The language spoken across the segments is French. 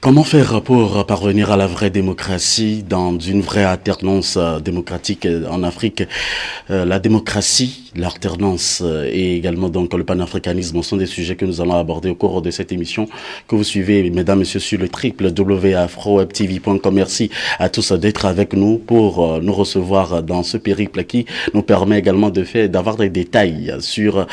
Comment faire pour parvenir à la vraie démocratie dans une vraie alternance démocratique en Afrique? La démocratie, l'alternance et également donc le panafricanisme sont des sujets que nous allons aborder au cours de cette émission que vous suivez, mesdames, messieurs, sur le www.afrowebtv.com. Merci à tous d'être avec nous pour nous recevoir dans ce périple qui nous permet également d'avoir des détails sur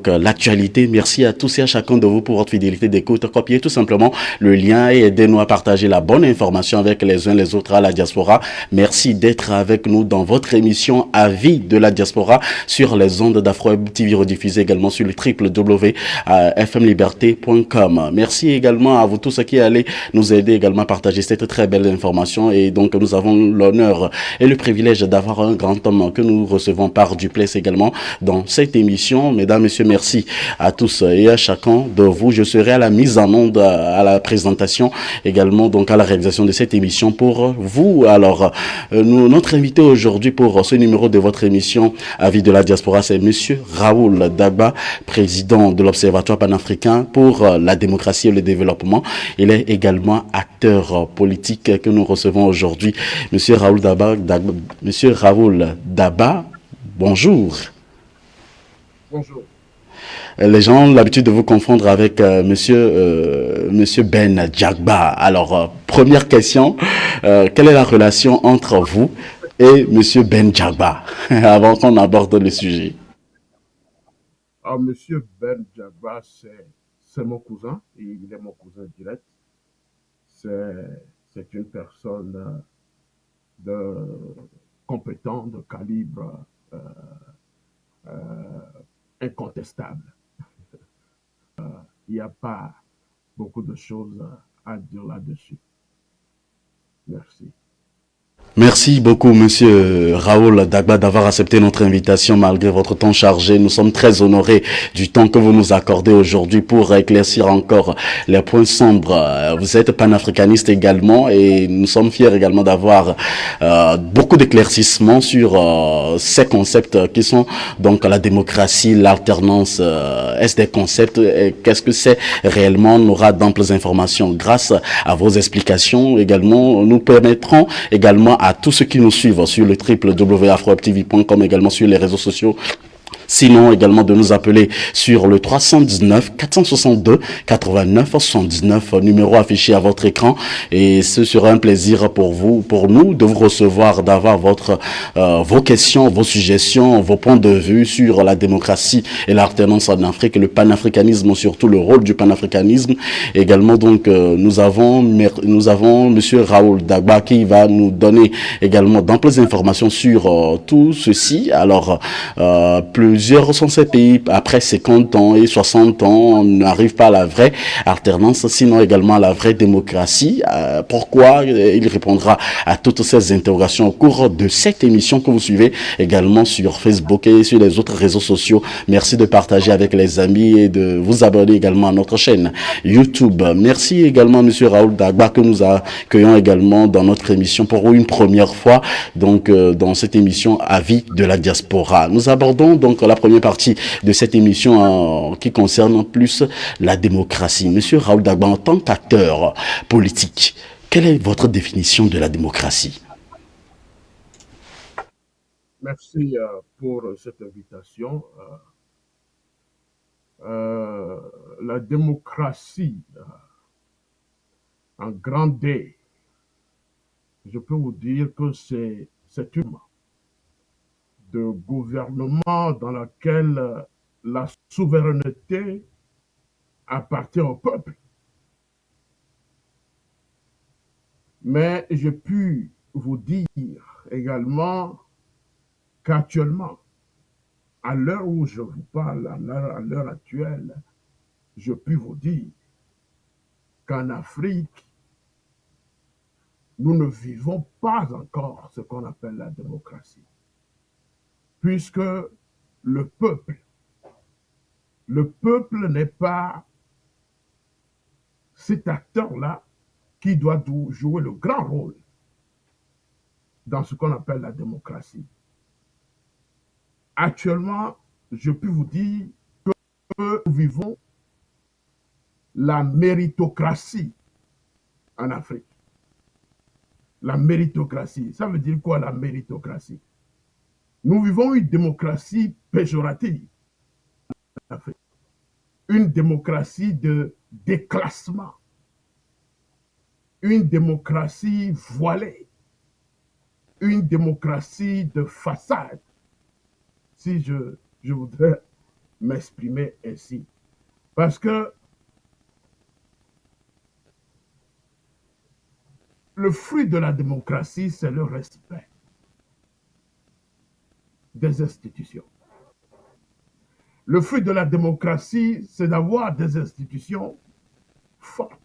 l'actualité. Merci à tous et à chacun de vous pour votre fidélité d'écoute. Copiez tout simplement le lien et aidez-nous à partager la bonne information avec les uns les autres à la diaspora. Merci d'être avec nous dans votre émission Avis de la diaspora sur les ondes d'Afro TV rediffusées également sur le www.fmliberté.com. Merci également à vous tous qui allez nous aider également à partager cette très belle information. Et donc nous avons l'honneur et le privilège d'avoir un grand homme que nous recevons par Duplessis également dans cette émission. Mesdames, messieurs, merci à tous et à chacun de vous. Je serai à la mise en onde, à la présentation également, donc à la réalisation de cette émission pour vous. Alors, notre invité aujourd'hui pour ce numéro de votre émission Avis de la diaspora, c'est Monsieur Raoul Dagba, président de l'Observatoire panafricain pour la démocratie et le développement. Il est également acteur politique que nous recevons aujourd'hui. Monsieur Raoul Daba, bonjour. Bonjour. Les gens ont l'habitude de vous confondre avec monsieur Ben Djagba. Alors, première question, quelle est la relation entre vous et monsieur Ben Djagba avant qu'on aborde le sujet? Alors, Monsieur Ben Djagba, c'est mon cousin, et il est mon cousin direct. C'est une personne de compétent, de calibre incontestable. Il n'y a pas beaucoup de choses à dire là-dessus. Merci. Merci beaucoup, monsieur Raoul Dagba, d'avoir accepté notre invitation malgré votre temps chargé. Nous sommes très honorés du temps que vous nous accordez aujourd'hui pour éclaircir encore les points sombres. Vous êtes panafricaniste également et nous sommes fiers également d'avoir beaucoup d'éclaircissements sur ces concepts qui sont donc la démocratie, l'alternance. Est-ce des concepts? Qu'est-ce que c'est réellement? On aura d'amples informations grâce à vos explications également. Nous permettront également à tous ceux qui nous suivent sur le www.afrowebtv.com, également sur les réseaux sociaux. Sinon, également de nous appeler sur le 319 462 89 79, numéro affiché à votre écran. Et ce sera un plaisir pour vous, pour nous, de vous recevoir, d'avoir vos questions, vos suggestions, vos points de vue sur la démocratie et l'alternance en Afrique, le panafricanisme, surtout le rôle du panafricanisme. Également, donc, nous avons monsieur Raoul Dagba qui va nous donner également d'amples informations sur tout ceci. Alors, plusieurs sont ces pays, après 50 ans et 60 ans, on n'arrive pas à la vraie alternance, sinon également à la vraie démocratie. Pourquoi? Il répondra à toutes ces interrogations au cours de cette émission que vous suivez également sur Facebook et sur les autres réseaux sociaux. Merci de partager avec les amis et de vous abonner également à notre chaîne YouTube. Merci également monsieur Raoul Dagba que nous accueillons également dans notre émission pour une première fois, donc dans cette émission Avis de la diaspora. Nous abordons donc la première partie de cette émission qui concerne plus la démocratie. Monsieur Raoul Dagba, en tant qu'acteur politique, quelle est votre définition de la démocratie? Merci pour cette invitation. La démocratie, en grand D, je peux vous dire que c'est une de gouvernement dans laquelle la souveraineté appartient au peuple. Mais j'ai pu vous dire également qu'actuellement, à l'heure où je vous parle, à l'heure actuelle, je puis vous dire qu'en Afrique, nous ne vivons pas encore ce qu'on appelle la démocratie, puisque le peuple, le peuple n'est pas cet acteur-là qui doit jouer le grand rôle dans ce qu'on appelle la démocratie. Actuellement, je peux vous dire que nous vivons la méritocratie en Afrique. La méritocratie. Ça veut dire quoi la méritocratie? Nous vivons une démocratie péjorative en Afrique. Une démocratie de déclassement. Une démocratie voilée. Une démocratie de façade. Si je voudrais m'exprimer ainsi. Parce que le fruit de la démocratie, c'est le respect des institutions. Le fruit de la démocratie, c'est d'avoir des institutions fortes.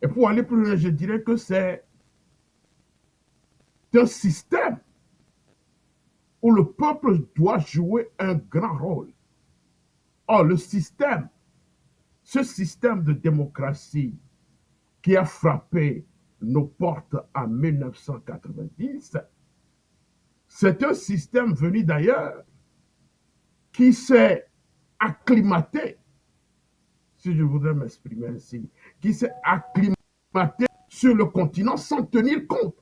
Et pour aller plus loin, je dirais que c'est un système où le peuple doit jouer un grand rôle. Or, ce système de démocratie qui a frappé nos portes en 1990, c'est un système venu d'ailleurs qui s'est acclimaté, si je voudrais m'exprimer ainsi, qui s'est acclimaté sur le continent sans tenir compte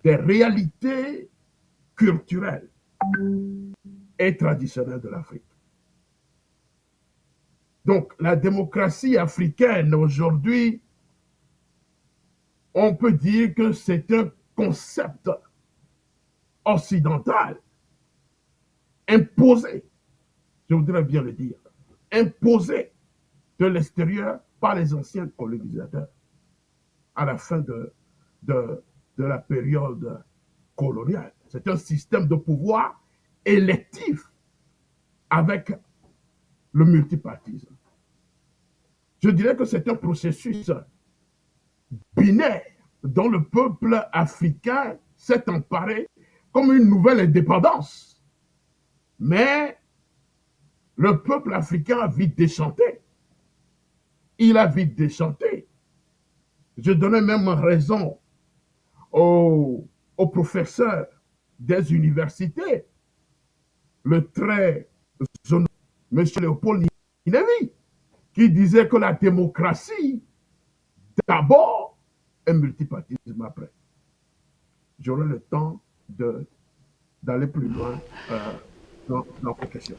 des réalités culturelles et traditionnelles de l'Afrique. Donc, la démocratie africaine aujourd'hui, on peut dire que c'est un concept occidental imposé, je voudrais bien le dire, imposé de l'extérieur par les anciens colonisateurs à la fin de la période coloniale. C'est un système de pouvoir électif avec le multipartisme. Je dirais que c'est un processus binaire dont le peuple africain s'est emparé comme une nouvelle indépendance. Mais le peuple africain a vite déchanté. Il a vite déchanté. Je donnais même raison aux professeurs des universités, le très honorable M. Léopold Ninevi, qui disait que la démocratie, d'abord, et multipartisme après. J'aurai le temps d'aller plus loin dans vos questions.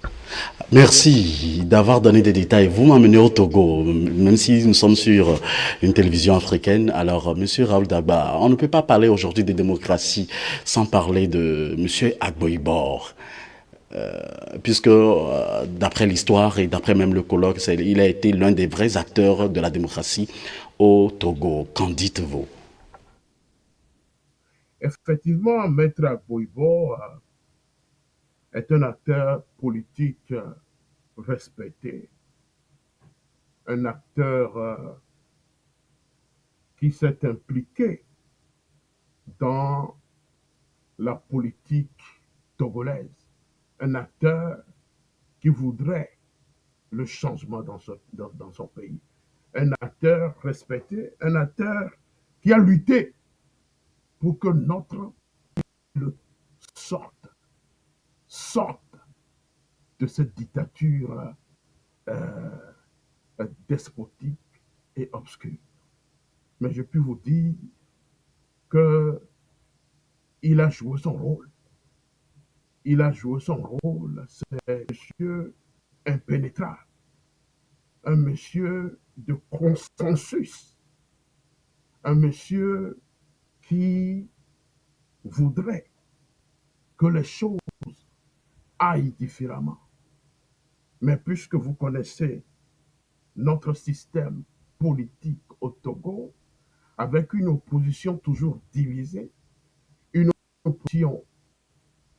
Merci d'avoir donné des détails. Vous m'emmenez au Togo, même si nous sommes sur une télévision africaine. Alors, Monsieur Raoul Dagba, on ne peut pas parler aujourd'hui de démocratie sans parler de Monsieur Agboibor. Puisque d'après l'histoire et d'après même le colloque, il a été l'un des vrais acteurs de la démocratie au Togo. Qu'en dites-vous? Effectivement, Maître Agboibor est un acteur politique respecté, un acteur qui s'est impliqué dans la politique togolaise, un acteur qui voudrait le changement dans son pays, un acteur respecté, un acteur qui a lutté pour que notre pays sorte de cette dictature despotique et obscure. Mais je puis vous dire qu'il a joué son rôle. Il a joué son rôle. C'est un monsieur impénétrable, un monsieur de consensus, un monsieur qui voudrait que les choses aillent différemment. Mais puisque vous connaissez notre système politique au Togo, avec une opposition toujours divisée, une opposition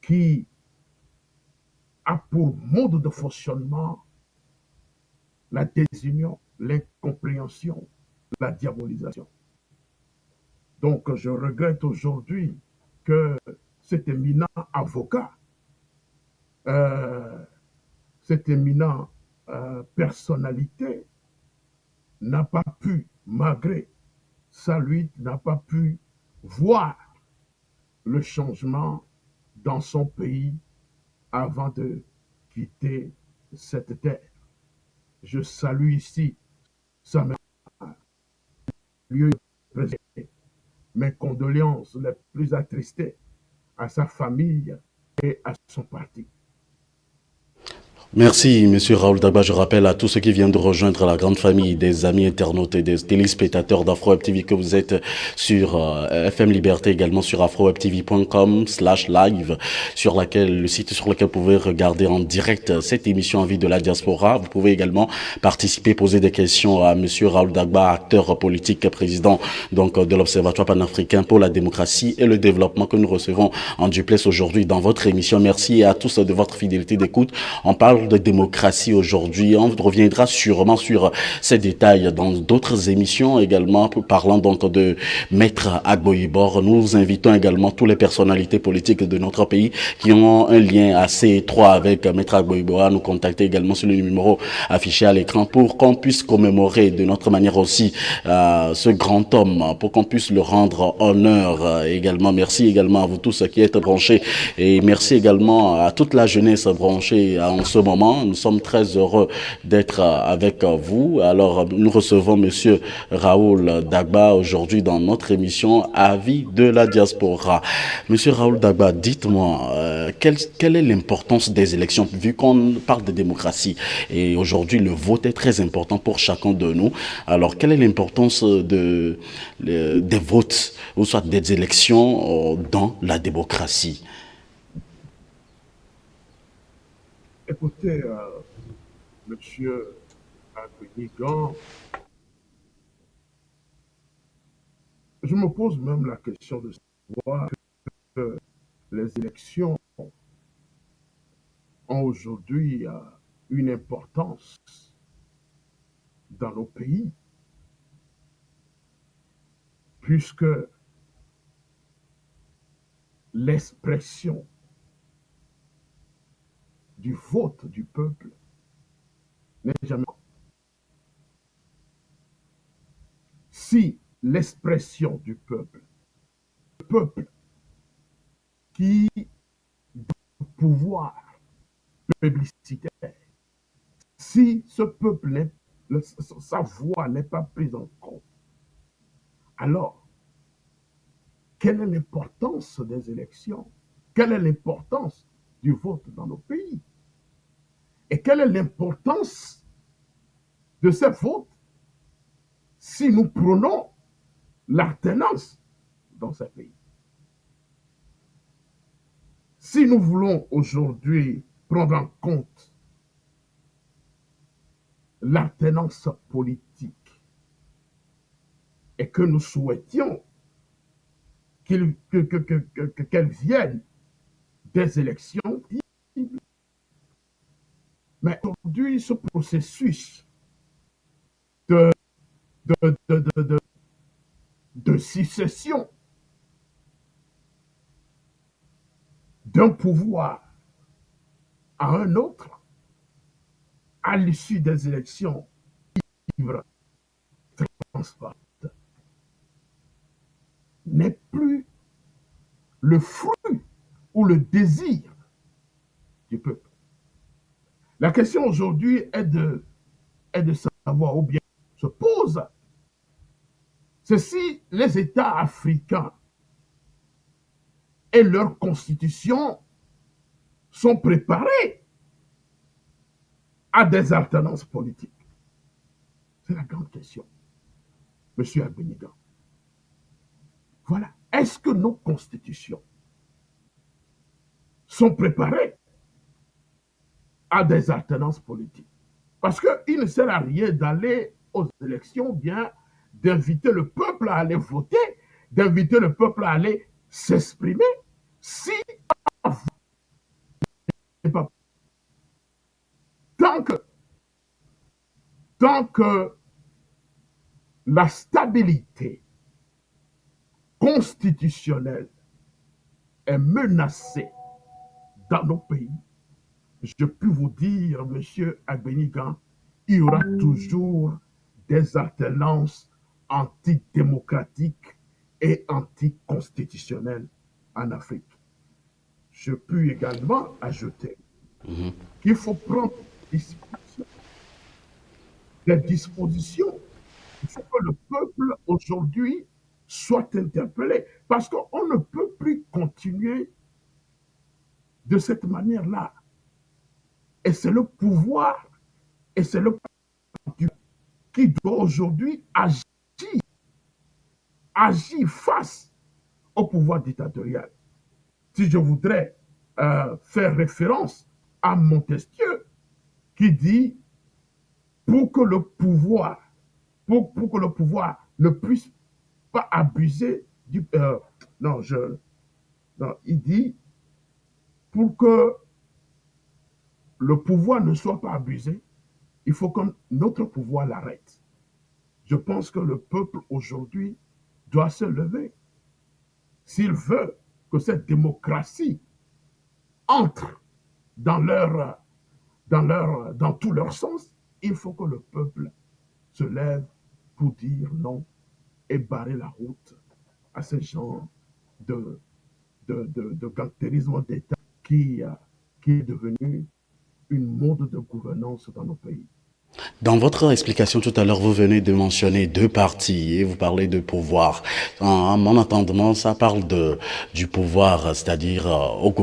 qui a pour mode de fonctionnement la désunion, l'incompréhension, la diabolisation. Donc, je regrette aujourd'hui que cet éminent avocat, euh, cette éminente personnalité n'a pas pu, malgré sa lutte, n'a pas pu voir le changement dans son pays avant de quitter cette terre. Je salue ici sa mémoire lieu de présenter mes condoléances les plus attristées à sa famille et à son parti. Merci, Monsieur Raoul Dagba. Je rappelle à tous ceux qui viennent de rejoindre la grande famille des amis internautes et des téléspectateurs d'AfroWeb TV que vous êtes sur FM Liberté, également sur afrowebtv.com/live, sur laquelle, le site sur lequel vous pouvez regarder en direct cette émission en vie de la diaspora. Vous pouvez également participer, poser des questions à Monsieur Raoul Dagba, acteur politique, président donc de l'Observatoire panafricain pour la démocratie et le développement que nous recevons en duplex aujourd'hui dans votre émission. Merci à tous de votre fidélité d'écoute. On parle de démocratie aujourd'hui. On reviendra sûrement sur ces détails dans d'autres émissions également, parlant donc de Maître Agbo-Ibor. Nous invitons également toutes les personnalités politiques de notre pays qui ont un lien assez étroit avec Maître Agbo-Ibor à nous contacter également sur le numéro affiché à l'écran pour qu'on puisse commémorer de notre manière aussi ce grand homme, pour qu'on puisse le rendre honneur également. Merci également à vous tous qui êtes branchés et merci également à toute la jeunesse branchée en ce moment. Nous sommes très heureux d'être avec vous. Alors, nous recevons Monsieur Raoul Dagba aujourd'hui dans notre émission Avis de la diaspora. Monsieur Raoul Dagba, dites-moi, quelle est l'importance des élections, vu qu'on parle de démocratie et aujourd'hui le vote est très important pour chacun de nous. Alors, quelle est l'importance des votes ou soit des élections dans la démocratie? Écoutez, Monsieur Abenigan, je me pose même la question de savoir que les élections ont aujourd'hui une importance dans nos pays, puisque l'expression du vote du peuple n'est jamais. Si l'expression du peuple, le peuple qui pouvoir publicitaire, si ce peuple, sa voix n'est pas prise en compte, alors quelle est l'importance des élections? Quelle est l'importance du vote dans nos pays? Et quelle est l'importance de ces votes si nous prenons l'alternance dans ces pays? Si nous voulons aujourd'hui prendre en compte l'alternance politique et que nous souhaitions qu'elle vienne des élections, mais aujourd'hui, ce processus de, de, de, de, de succession d'un pouvoir à un autre, à l'issue des élections libres, transparentes, n'est plus le fruit ou le désir du peuple. La question aujourd'hui est de savoir, ou bien se pose, c'est si les États africains et leurs constitutions sont préparés à des alternances politiques. C'est la grande question, Monsieur Abenigan. Voilà. Est-ce que nos constitutions sont préparées à des alternances politiques? Parce qu'il ne sert à rien d'aller aux élections, bien d'inviter le peuple à aller voter, d'inviter le peuple à aller s'exprimer, si tant que, tant que la stabilité constitutionnelle est menacée dans nos pays, je peux vous dire, Monsieur Abenigan, il y aura toujours des alternances antidémocratiques et anticonstitutionnelles en Afrique. Je peux également ajouter qu'il faut prendre des dispositions Il faut que le peuple aujourd'hui soit interpellé parce qu'on ne peut plus continuer de cette manière-là. Et c'est le pouvoir et c'est le parti qui doit aujourd'hui agir face au pouvoir dictatorial. Si je voudrais faire référence à Montesquieu qui dit pour que le pouvoir, pour que le pouvoir ne puisse pas abuser du... non, non, il dit pour que le pouvoir ne soit pas abusé, il faut que notre pouvoir l'arrête. Je pense que le peuple aujourd'hui doit se lever. S'il veut que cette démocratie entre dans dans tout leur sens, il faut que le peuple se lève pour dire non et barrer la route à ces gens de, de gangstérisme d'État qui est devenu une mode de gouvernance dans nos pays. Dans votre explication tout à l'heure, vous venez de mentionner deux partis et vous parlez de pouvoir. En mon entendement, ça parle du pouvoir, c'est-à-dire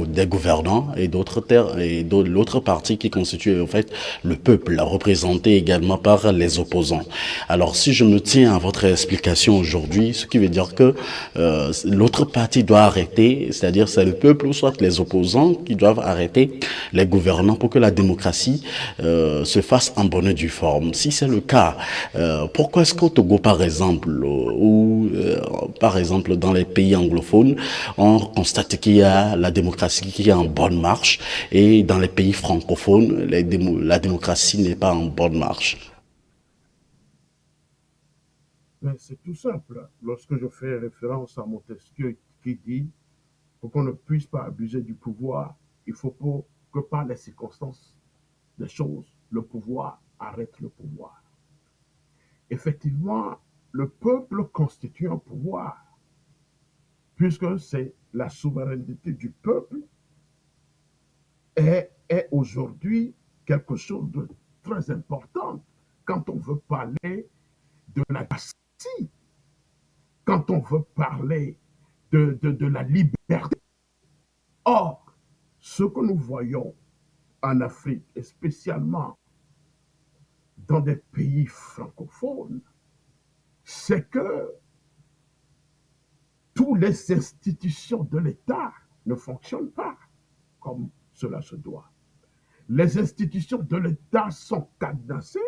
des gouvernants et l'autre partie qui constitue en fait le peuple, représenté également par les opposants. Alors, si je me tiens à votre explication aujourd'hui, ce qui veut dire que l'autre partie doit arrêter, c'est-à-dire c'est le peuple ou soit les opposants qui doivent arrêter les gouvernants pour que la démocratie se fasse en bonne et due forme. Si c'est le cas, pourquoi est-ce qu'au Togo, par exemple, ou par exemple dans les pays anglophones, on constate qu'il y a la démocratie qui est en bonne marche et dans les pays francophones, la démocratie n'est pas en bonne marche? Mais c'est tout simple. Lorsque je fais référence à Montesquieu qui dit pour qu'on ne puisse pas abuser du pouvoir, il faut que par les circonstances des choses, le pouvoir arrête le pouvoir. Effectivement, le peuple constitue un pouvoir, puisque c'est la souveraineté du peuple est aujourd'hui quelque chose de très important quand on veut parler de la démocratie, quand on veut parler de la liberté. Or, ce que nous voyons en Afrique, et spécialement dans des pays francophones, c'est que toutes les institutions de l'État ne fonctionnent pas comme cela se doit. Les institutions de l'État sont cadenassées,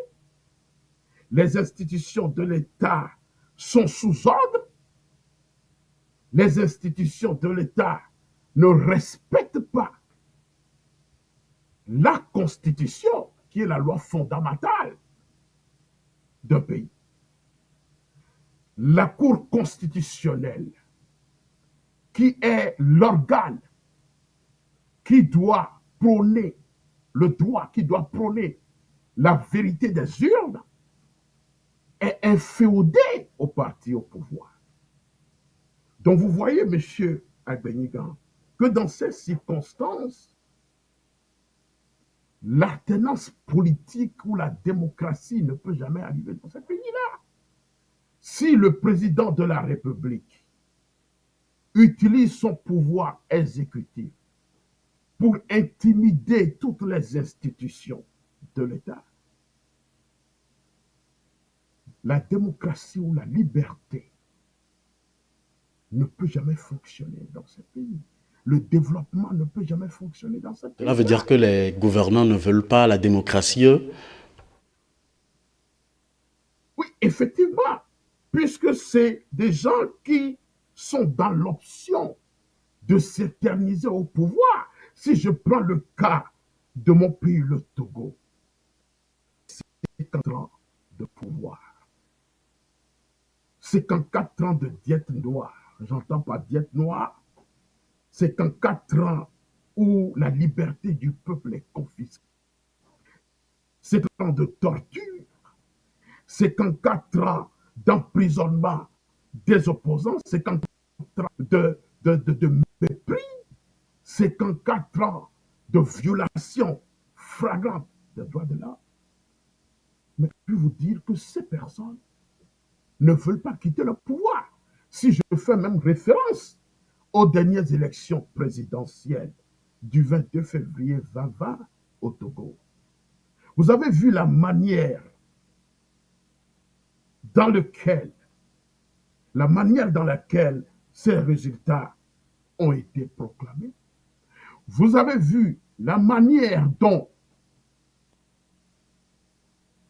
les institutions de l'État sont sous ordre, les institutions de l'État ne respectent pas la Constitution, qui est la loi fondamentale d'un pays. La Cour constitutionnelle, qui est l'organe qui doit prôner le droit, qui doit prôner la vérité des urnes, est inféodée au parti au pouvoir. Donc vous voyez, monsieur Agbenigan, que dans ces circonstances, l'alternance politique ou la démocratie ne peut jamais arriver dans ce pays-là. Si le président de la République utilise son pouvoir exécutif pour intimider toutes les institutions de l'État, la démocratie ou la liberté ne peut jamais fonctionner dans ce pays. Le développement ne peut jamais fonctionner dans ce Cela veut dire pays-là. que les gouvernants ne veulent pas la démocratie, eux? Oui, effectivement, puisque c'est des gens qui sont dans l'option de s'éterniser au pouvoir. Si je prends le cas de mon pays, le Togo, c'est 4 ans de pouvoir. C'est qu'en 4 ans de diète noire, j'entends pas diète noire, c'est qu'en 4 ans où la liberté du peuple est confisquée, c'est 4 ans de torture, c'est qu'en 4 ans d'emprisonnement des opposants, c'est qu'en 4 ans de mépris, c'est qu'en 4 ans de violation flagrante des droits de l'homme. Mais je peux vous dire que ces personnes ne veulent pas quitter le pouvoir. Si je fais même référence aux dernières élections présidentielles du 22 février 2020 au Togo, vous avez vu la manière dans laquelle, ces résultats ont été proclamés. Vous avez vu la manière dont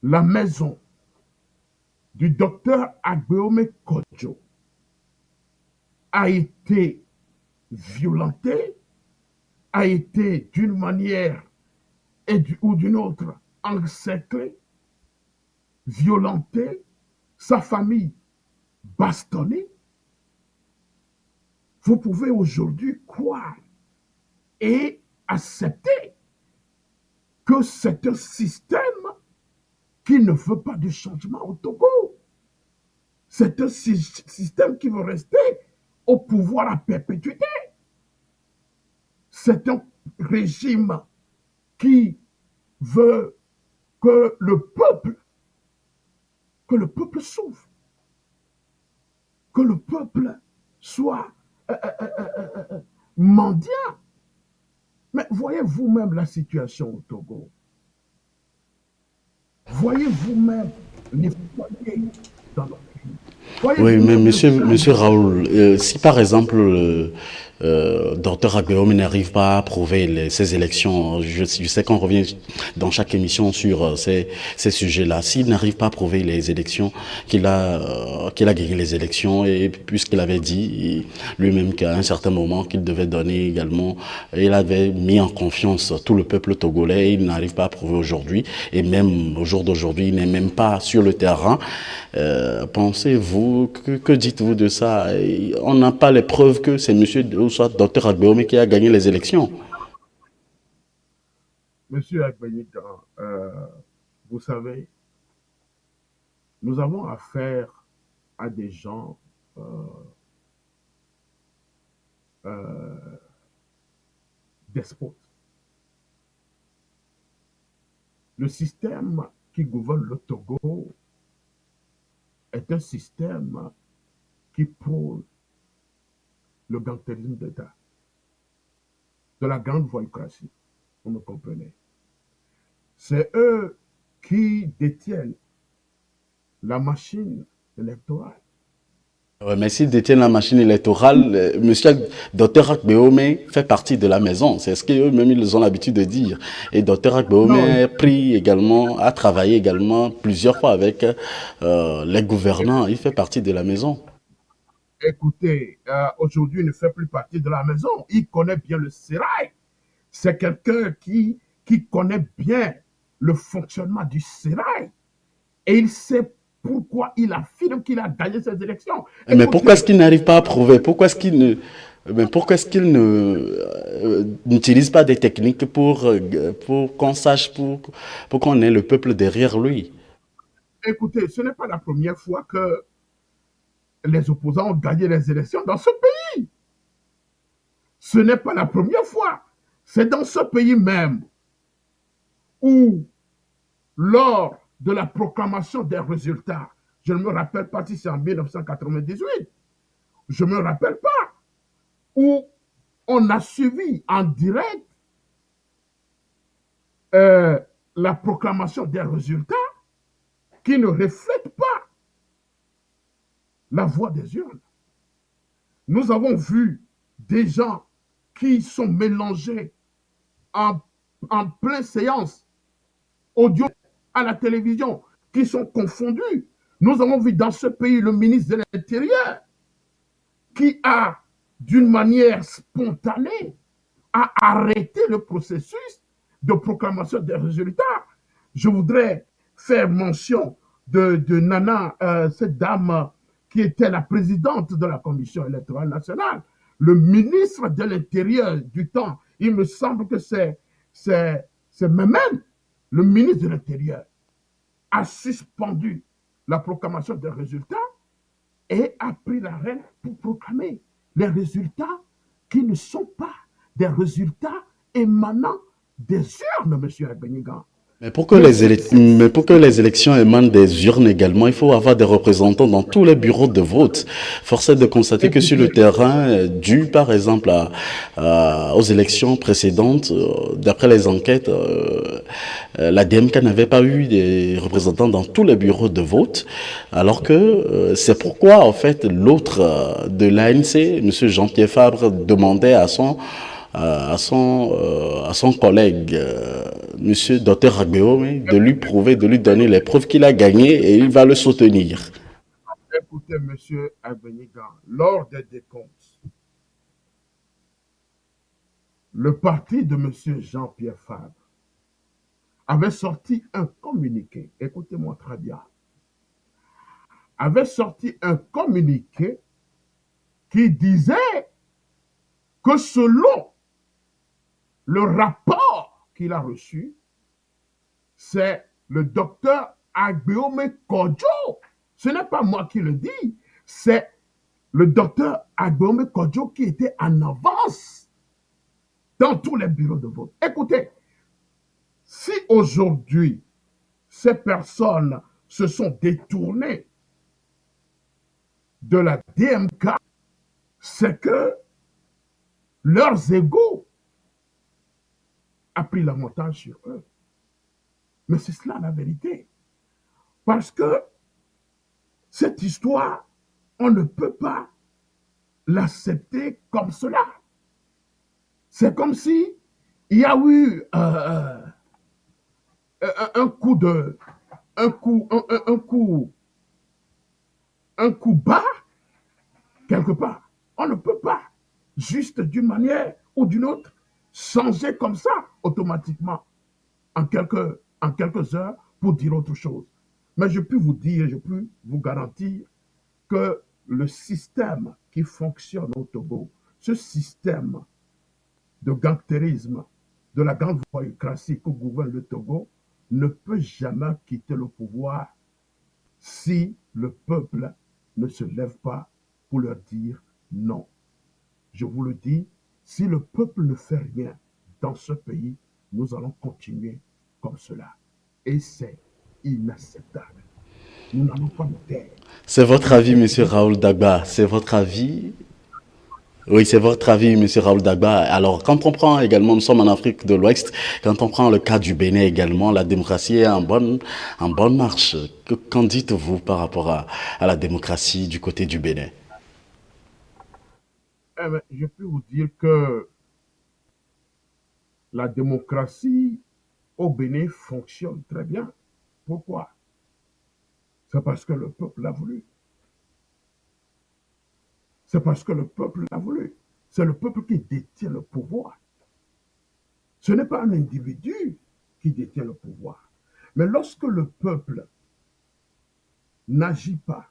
la maison du docteur Agbeome Kodjo a été violentée, a été d'une manière ou d'une autre encerclée, violentée, sa famille bastonnée. Vous pouvez aujourd'hui croire et accepter que c'est un système qui ne veut pas de changement au Togo. C'est un système qui veut rester au pouvoir à perpétuité. C'est un régime qui veut que le peuple souffre, que le peuple soit mendiant. Mais voyez vous-même la situation au Togo. Voyez vous-même les foyers dans notre pays. Voyez Oui, mais vous-même le monsieur calme. Raoul, si par exemple Dr Agbeome n'arrive pas à approuver ces élections, je sais qu'on revient dans chaque émission sur ces sujets-là, s'il n'arrive pas à approuver les élections, qu'il a gagné les élections, et puisqu'il avait dit lui-même qu'à un certain moment qu'il devait donner également, il avait mis en confiance tout le peuple togolais, il n'arrive pas à approuver aujourd'hui, et même au jour d'aujourd'hui, il n'est même pas sur le terrain. Pensez-vous, que dites-vous de ça? On n'a pas les preuves que c'est monsieur, ou soit docteur Agbeome qui a gagné les élections. Monsieur Agbenita, vous savez, nous avons affaire à des gens euh, euh, despotes. Le système qui gouverne le Togo est un système qui prône le gantérisme d'État, de la grande voyoucratie. Vous me comprenez? C'est eux qui détiennent la machine électorale. Ouais, mais s'ils détiennent la machine électorale, monsieur docteur Agbeome fait partie de la maison. C'est ce qu'eux-mêmes ils ont l'habitude de dire. Et docteur Agbeome Non, a pris également, a travaillé également plusieurs fois avec les gouvernants. Il fait partie de la maison. écoutez, aujourd'hui, il ne fait plus partie de la maison. Il connaît bien le sérail. C'est quelqu'un qui connaît bien le fonctionnement du sérail. Et il sait pourquoi il affirme qu'il a gagné ces élections. Mais pourquoi est-ce Écoutez, qu'il n'arrive pas à prouver? Pourquoi est-ce qu'il ne, mais pourquoi est-ce qu'il ne n'utilise pas des techniques pour qu'on sache, pour qu'on ait le peuple derrière lui? écoutez, ce n'est pas la première fois que les opposants ont gagné les élections dans ce pays. Ce n'est pas la première fois. C'est dans ce pays même où, lors de la proclamation des résultats, je ne me rappelle pas si c'est en 1998, je ne me rappelle pas, où on a suivi en direct euh, la proclamation des résultats qui ne reflètent pas la voix des urnes. Nous avons vu des gens qui sont mélangés en, en pleine séance audio à la télévision, qui sont confondus. Nous avons vu dans ce pays le ministre de l'Intérieur qui a, d'une manière spontanée, a arrêté le processus de proclamation des résultats. Je voudrais faire mention de Nana, cette dame qui était la présidente de la Commission électorale nationale, le ministre de l'Intérieur du temps. Il me semble que c'est même le ministre de l'Intérieur a suspendu la proclamation des résultats et a pris la reine pour proclamer les résultats qui ne sont pas des résultats émanant des urnes, M. Abenigan. Mais c'est Mais pour que les élections émanent des urnes également, il faut avoir des représentants dans tous les bureaux de vote. Force est de constater que sur le écoutez, terrain, dû par exemple aux élections précédentes, d'après les enquêtes, la DMK n'avait pas eu des représentants dans tous les bureaux de vote, alors que c'est pourquoi en fait l'autre de l'ANC, Monsieur Jean-Pierre Fabre, demandait à son collègue, Monsieur Dr Agbeome, de lui prouver, de lui donner les preuves qu'il a gagné et il va le soutenir. écoutez, monsieur Abenigan, lors des décomptes, le parti de monsieur Jean-Pierre Fabre avait sorti un communiqué, écoutez-moi très bien, avait sorti un communiqué qui disait que selon le rapport qu'il a reçu, c'est le docteur Agbeome Kodjo. Ce n'est pas moi qui le dis, c'est le docteur Agbeome Kodjo qui était en avance dans tous les bureaux de vote. Écoutez, si aujourd'hui ces personnes se sont détournées de la DMK, c'est que leurs égaux a pris l'avantage sur eux. Mais c'est cela la vérité. Parce que cette histoire, on ne peut pas l'accepter comme cela. C'est comme si il y a eu un coup de un coup, un coup, un coup bas quelque part. On ne peut pas juste d'une manière ou d'une autre changer comme ça automatiquement en quelques heures pour dire autre chose. Mais je peux vous dire, je peux vous garantir que le système qui fonctionne au Togo, ce système de gangstérisme, de la grande voyoucratie que gouverne le Togo, ne peut jamais quitter le pouvoir si le peuple ne se lève pas pour leur dire non. Je vous le dis, si le peuple ne fait rien dans ce pays, nous allons continuer comme cela. Et c'est inacceptable. Nous n'allons pas nous taire. C'est votre Mais avis, Monsieur Raoul Dagba. C'est votre avis. Oui, c'est votre avis, Monsieur Raoul Dagba. Alors, quand on prend également, nous sommes en Afrique de l'Ouest, quand on prend le cas du Bénin également, la démocratie est en bonne marche. Qu'en dites-vous par rapport à la démocratie du côté du Bénin? je peux vous dire que la démocratie au Bénin fonctionne très bien. Pourquoi? C'est parce que le peuple l'a voulu. C'est parce que le peuple l'a voulu. C'est le peuple qui détient le pouvoir. Ce n'est pas un individu qui détient le pouvoir. Mais lorsque le peuple n'agit pas,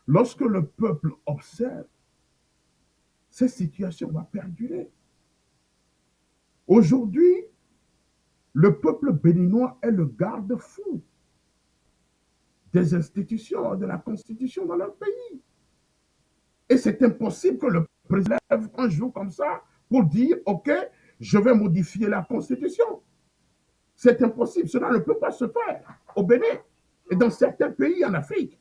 lorsque le peuple observe, cette situation va perdurer. Aujourd'hui, le peuple béninois est le garde-fou des institutions, de la Constitution dans leur pays. Et c'est impossible que le président lève un jour comme ça pour dire, OK, je vais modifier la Constitution. C'est impossible, cela ne peut pas se faire au Bénin et dans certains pays en Afrique.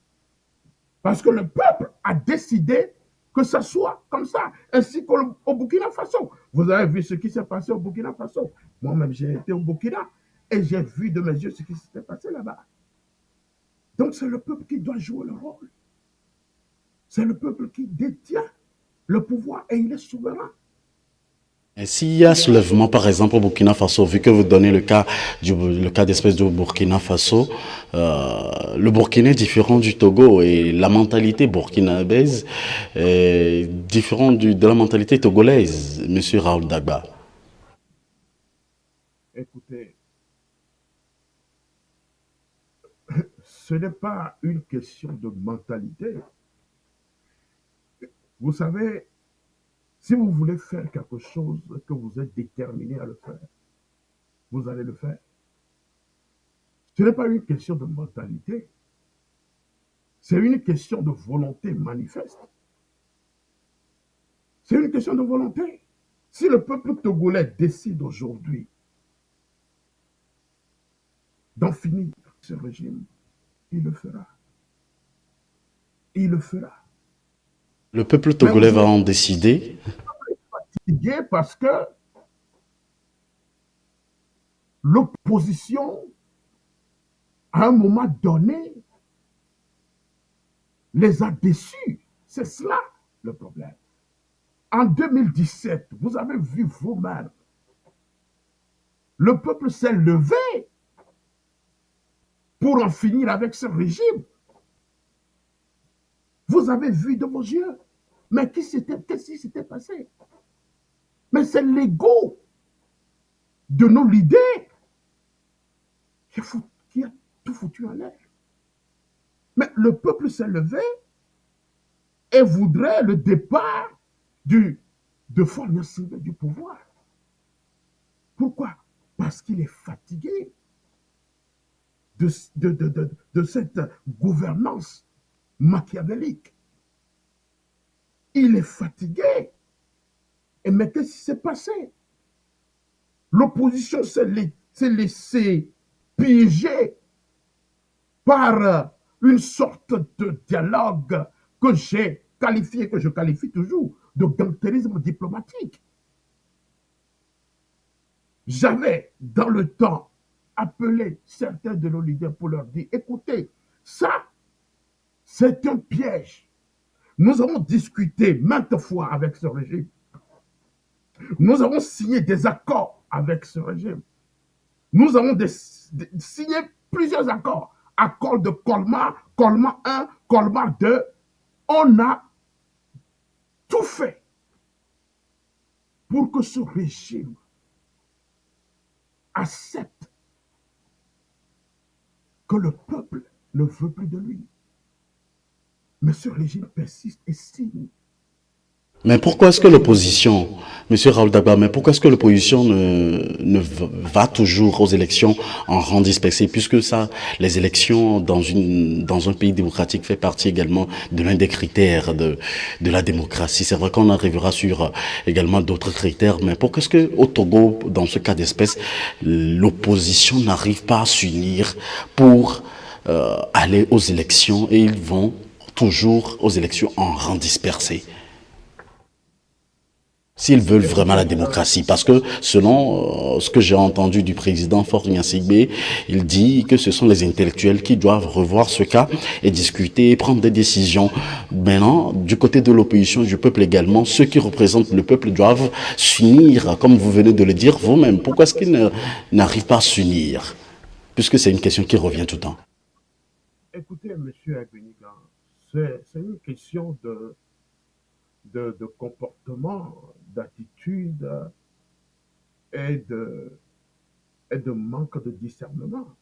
Parce que le peuple a décidé que ça soit comme ça, ainsi qu'au Burkina Faso. Vous avez vu ce qui s'est passé au Burkina Faso. Moi-même, j'ai été au Burkina et j'ai vu de mes yeux ce qui s'était passé là-bas. Donc, c'est le peuple qui doit jouer le rôle. C'est le peuple qui détient le pouvoir et il est souverain. Et s'il y a soulèvement, par exemple, au Burkina Faso, vu que vous donnez le cas d'espèce du Burkina Faso, le Burkina est différent du Togo et la mentalité burkinabèse est différente de la mentalité togolaise, Monsieur Raoul Dagba. Écoutez, ce n'est pas une question de mentalité. Vous savez, si vous voulez faire quelque chose que vous êtes déterminé à le faire, vous allez le faire. Ce n'est pas une question de mentalité, c'est une question de volonté manifeste. C'est une question de volonté. Si le peuple togolais décide aujourd'hui d'en finir ce régime, il le fera. Il le fera. Le peuple Mais togolais va aujourd'hui, en décider. on est fatigué parce que l'opposition, à un moment donné, les a déçus. C'est cela le problème. En 2017, vous avez vu vous-même, le peuple s'est levé pour en finir avec ce régime. Vous avez vu de vos yeux. Mais qu'est-ce qui s'était passé? Mais c'est l'ego de nos leaders qui a tout foutu en l'air. Mais le peuple s'est levé et voudrait le départ de Faure Gnassingbé du pouvoir. Pourquoi? Parce qu'il est fatigué de cette gouvernance machiavélique. Il est fatigué. Et mais qu'est-ce qui s'est passé? L'opposition s'est laissée piéger par une sorte de dialogue que j'ai qualifié, que je qualifie toujours de galantérisme diplomatique. J'avais, dans le temps, appelé certains de nos leaders pour leur dire, écoutez, ça, c'est un piège. Nous avons discuté maintes fois avec ce régime. Nous avons signé des accords avec ce régime. Nous avons signé plusieurs accords. Accord de Colmar, Colmar 1, Colmar 2. On a tout fait pour que ce régime accepte que le peuple ne veut plus de lui. Mais ce régime persiste et signe. Mais pourquoi est-ce que l'opposition, Monsieur Raoul Dagba, mais pourquoi est-ce que l'opposition ne va toujours aux élections en rang dispersé, puisque ça, les élections dans un pays démocratique fait partie également de l'un des critères de la démocratie. C'est vrai qu'on arrivera sur également d'autres critères, mais pourquoi est-ce que au Togo, dans ce cas d'espèce, l'opposition n'arrive pas à s'unir pour aller aux élections et ils vont toujours aux élections en rang dispersé? S'ils veulent vraiment la Écoutez, démocratie. Parce que selon ce que j'ai entendu du président Faure Gnassingbé, il dit que ce sont les intellectuels qui doivent revoir ce cas et discuter et prendre des décisions. Maintenant, du côté de l'opposition, du peuple également, ceux qui représentent le peuple doivent s'unir, comme vous venez de le dire vous-même. Pourquoi est-ce qu'ils n'arrivent pas à s'unir? Puisque c'est une question qui revient tout le temps. écoutez, monsieur Agbenigan, c'est une question de comportement, d'attitude et et de manque de discernement.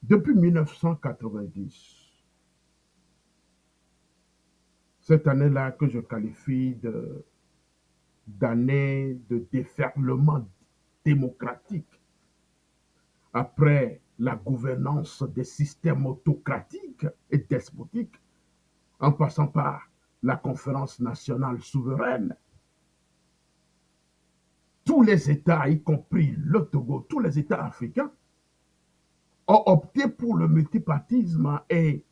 Depuis 1990, cette année-là que je qualifie d'année de déferlement démocratique, après la gouvernance des systèmes autocratiques et despotiques, en passant par la conférence nationale souveraine, tous les États, y compris le Togo, tous les États africains, ont opté pour le multipartisme et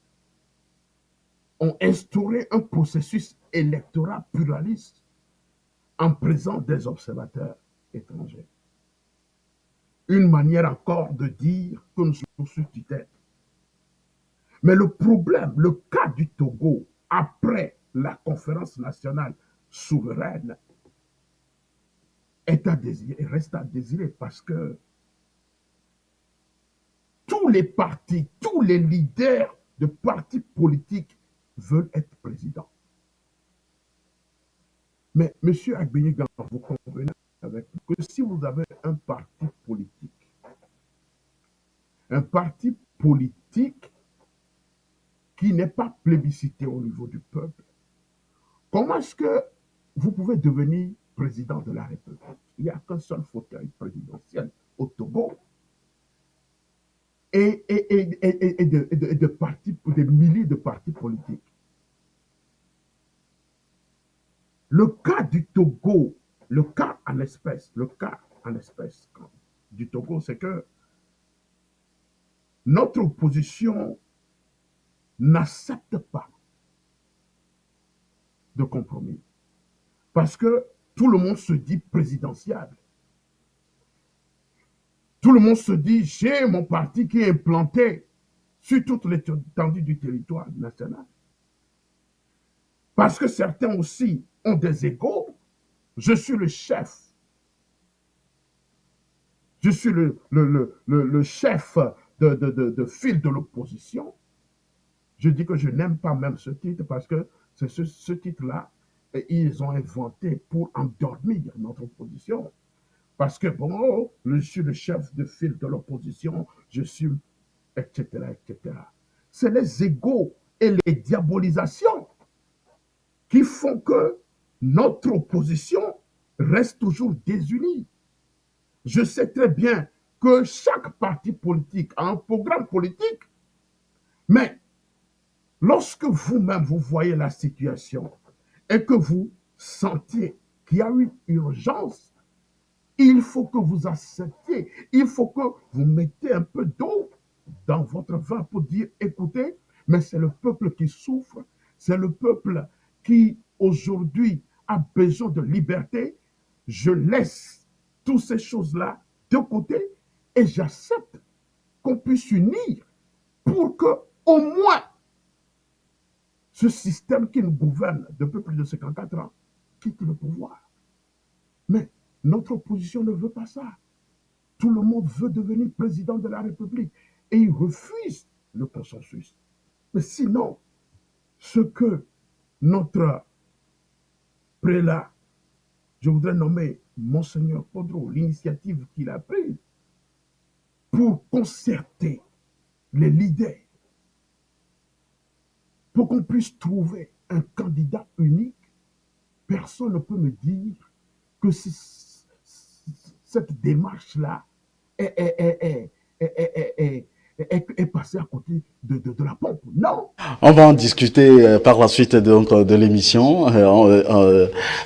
ont instauré un processus électoral pluraliste en présence des observateurs étrangers. Une manière encore de dire que nous sommes sous tutelle. Mais le problème, le cas du Togo, après la conférence nationale souveraine, est à désirer, reste à désirer parce que tous les partis, tous les leaders de partis politiques veulent être présidents. Mais, monsieur Agbenigan, vous convenez avec nous que si vous avez un parti politique qui n'est pas plébiscité au niveau du peuple, comment est-ce que vous pouvez devenir président de la République? Il n'y a qu'un seul fauteuil présidentiel au Togo et de partis, des milliers de partis politiques. Le cas du Togo Le cas en espèce, du Togo, c'est que notre opposition n'accepte pas de compromis. Parce que tout le monde se dit présidentiable. Tout le monde se dit, j'ai mon parti qui est implanté sur toute l'étendue du territoire national. Parce que certains aussi ont des égaux. Je suis le chef. Je suis le chef de file de l'opposition. Je dis que je n'aime pas même ce titre parce que c'est ce titre-là, ils ont inventé pour endormir notre opposition. Parce que, bon, je suis le chef de file de l'opposition, je suis, etc., etc. C'est les égaux et les diabolisations qui font que notre opposition reste toujours désunie. Je sais très bien que chaque parti politique a un programme politique, mais lorsque vous-même vous voyez la situation et que vous sentiez qu'il y a une urgence, il faut que vous acceptiez, il faut que vous mettez un peu d'eau dans votre vin pour dire, écoutez, mais c'est le peuple qui souffre, c'est le peuple qui aujourd'hui a besoin de liberté. Je laisse toutes ces choses-là de côté et j'accepte qu'on puisse unir pour que, au moins, ce système qui nous gouverne depuis plus de 54 ans quitte le pouvoir. Mais notre opposition ne veut pas ça. Tout le monde veut devenir président de la République et il refuse le consensus. Mais sinon, ce que notre prélat, je voudrais nommer Monseigneur Podro, l'initiative qu'il a prise pour concerter les leaders, pour qu'on puisse trouver un candidat unique, personne ne peut me dire que cette démarche-là est passée à côté de la pompe. Non. On va en discuter par la suite donc, de l'émission,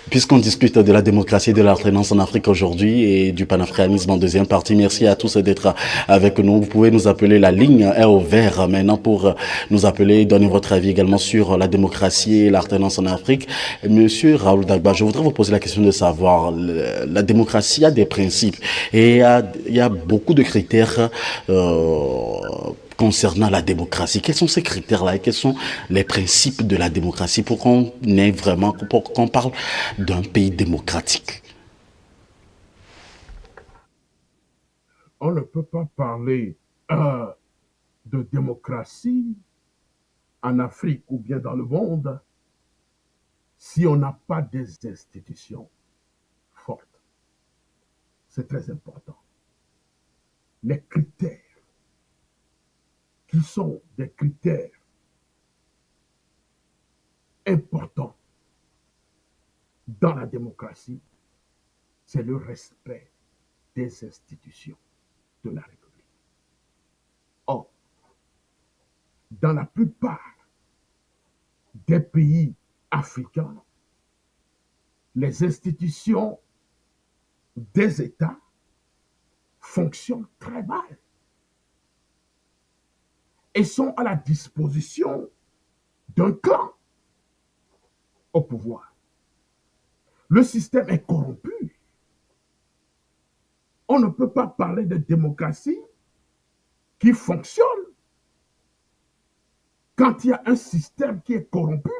puisqu'on discute de la démocratie et de l'alternance en Afrique aujourd'hui et du panafricanisme en deuxième partie. Merci à tous d'être avec nous. Vous pouvez nous appeler, la ligne est ouverte maintenant pour nous appeler, donner votre avis également sur la démocratie et l'alternance en Afrique. Monsieur Raoul Dagba, je voudrais vous poser la question de savoir, la démocratie a des principes et il y a beaucoup de critères concernant la démocratie. Quels sont ces critères-là et quels sont les principes de la démocratie pour qu'on ait vraiment, pour qu'on parle d'un pays démocratique? On ne peut pas parler de démocratie en Afrique ou bien dans le monde si on n'a pas des institutions fortes. C'est très important. Les critères qui sont des critères importants dans la démocratie, c'est le respect des institutions de la République. Or, dans la plupart des pays africains, les institutions des États fonctionnent très mal et sont à la disposition d'un clan au pouvoir. Le système est corrompu. On ne peut pas parler de démocratie qui fonctionne quand il y a un système qui est corrompu.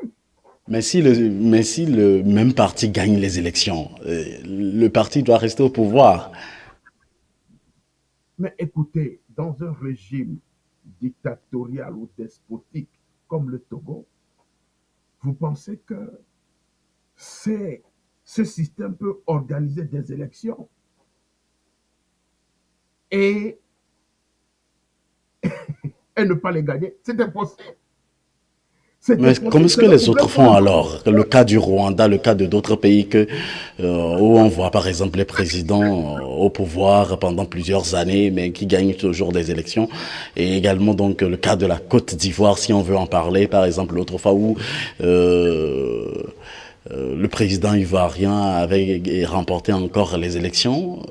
Mais si le même parti gagne les élections, le parti doit rester au pouvoir. Mais écoutez, dans un régime dictatorial ou despotique comme le Togo, vous pensez que ce système peut organiser des élections et, et ne pas les gagner? C'est impossible. Mais comment est-ce que les autres font alors? Le cas du Rwanda, le cas de d'autres pays où on voit par exemple les présidents au pouvoir pendant plusieurs années, mais qui gagnent toujours des élections. Et également donc le cas de la Côte d'Ivoire, si on veut en parler, par exemple l'autre fois où le le président ivoirien avait remporté encore les élections.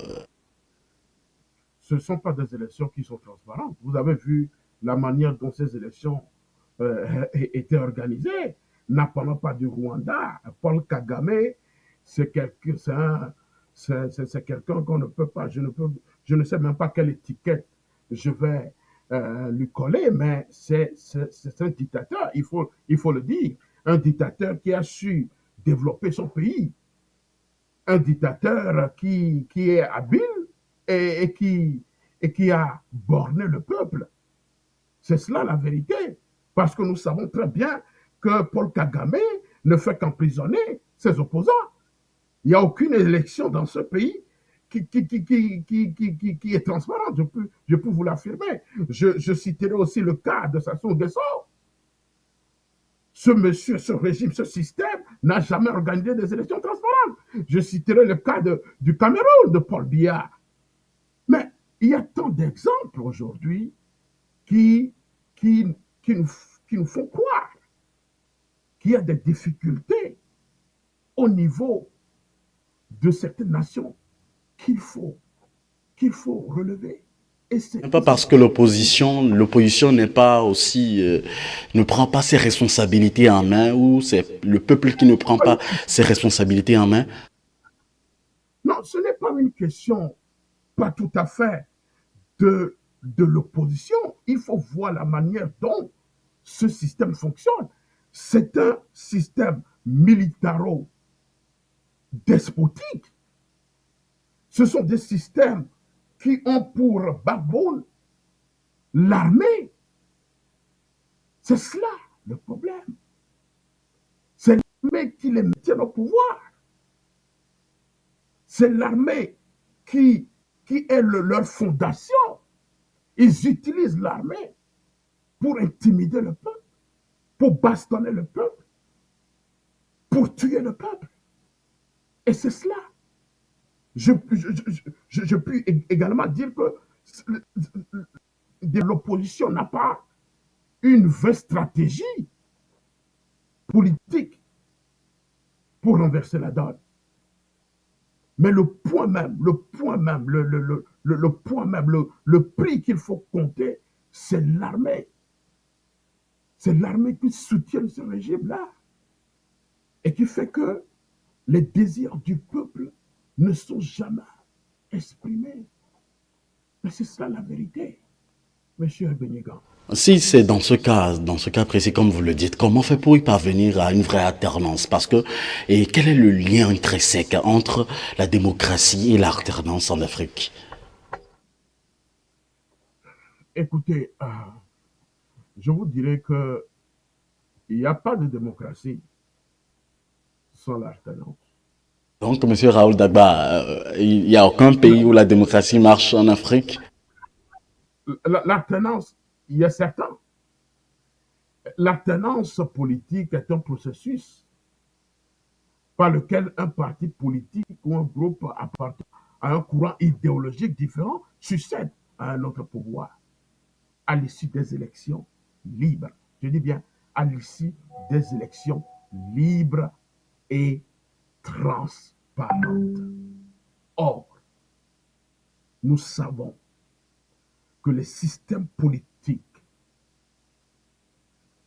Ce ne sont pas des élections qui sont transparentes. Vous avez vu la manière dont ces élections étaient organisées. N'appelons pas du Rwanda. Paul Kagame, c'est quelqu'un qu'on ne peut pas, je ne sais même pas quelle étiquette je vais lui coller, mais c'est un dictateur, il faut le dire. Un dictateur qui a su développer son pays, un dictateur qui est habile et et qui a borné le peuple. C'est cela la vérité. Parce que nous savons très bien que Paul Kagame ne fait qu'emprisonner ses opposants. Il n'y a aucune élection dans ce pays qui est transparente. Je peux vous l'affirmer. Je citerai aussi le cas de Sassou Nguesso. Ce monsieur, ce régime, ce système n'a jamais organisé des élections transparentes. Je citerai le cas du Cameroun, de Paul Biya. Mais il y a tant d'exemples aujourd'hui qui, qui, qui nous font croire qu'il y a des difficultés au niveau de certaines nations qu'il faut, qu'il faut relever. Même pas parce que l'opposition n'est pas aussi, ne prend pas ses responsabilités en main, ou c'est le peuple qui ne prend pas ses responsabilités en main. Non, ce n'est pas une question, pas tout à fait, de l'opposition. Il faut voir la manière dont ce système fonctionne. C'est un système militaro-despotique. Ce sont des systèmes qui ont pour backbone l'armée. C'est cela le problème. C'est l'armée qui les maintient au pouvoir. C'est l'armée qui est leur fondation. Ils utilisent l'armée pour intimider le peuple, pour bastonner le peuple, pour tuer le peuple. Et c'est cela. Je peux également dire que l'opposition n'a pas une vraie stratégie politique pour renverser la donne. Mais le point même, le prix qu'il faut compter, c'est l'armée. C'est l'armée qui soutient ce régime-là et qui fait que les désirs du peuple ne sont jamais exprimés. Mais c'est ça la vérité, monsieur Abenigan. Si c'est dans ce cas précis, comme vous le dites, comment on fait pour y parvenir à une vraie alternance? Parce que, et quel est le lien intrinsèque entre la démocratie et l'alternance en Afrique? Écoutez, je vous dirais que il n'y a pas de démocratie sans l'alternance. Donc, Monsieur Raoul Dagba, il n'y a aucun pays où la démocratie marche en Afrique? L'alternance, il y a certains. L'alternance politique est un processus par lequel un parti politique ou un groupe appartenant à un courant idéologique différent succède à un autre pouvoir à l'issue des élections libres. Je dis bien à l'issue des élections libres et transparentes. Or, nous savons que les systèmes politiques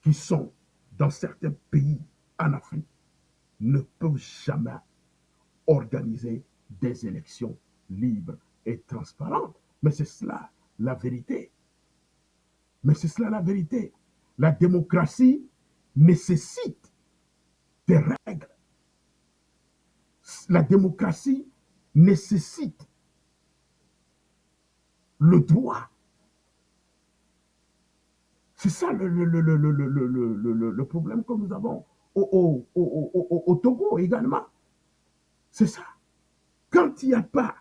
qui sont dans certains pays en Afrique ne peuvent jamais organiser des élections libres et transparentes. Mais c'est cela la vérité. Mais c'est cela la vérité. La démocratie nécessite des règles. La démocratie nécessite le droit. C'est ça le problème que nous avons au Togo également. C'est ça. Quand il n'y a pas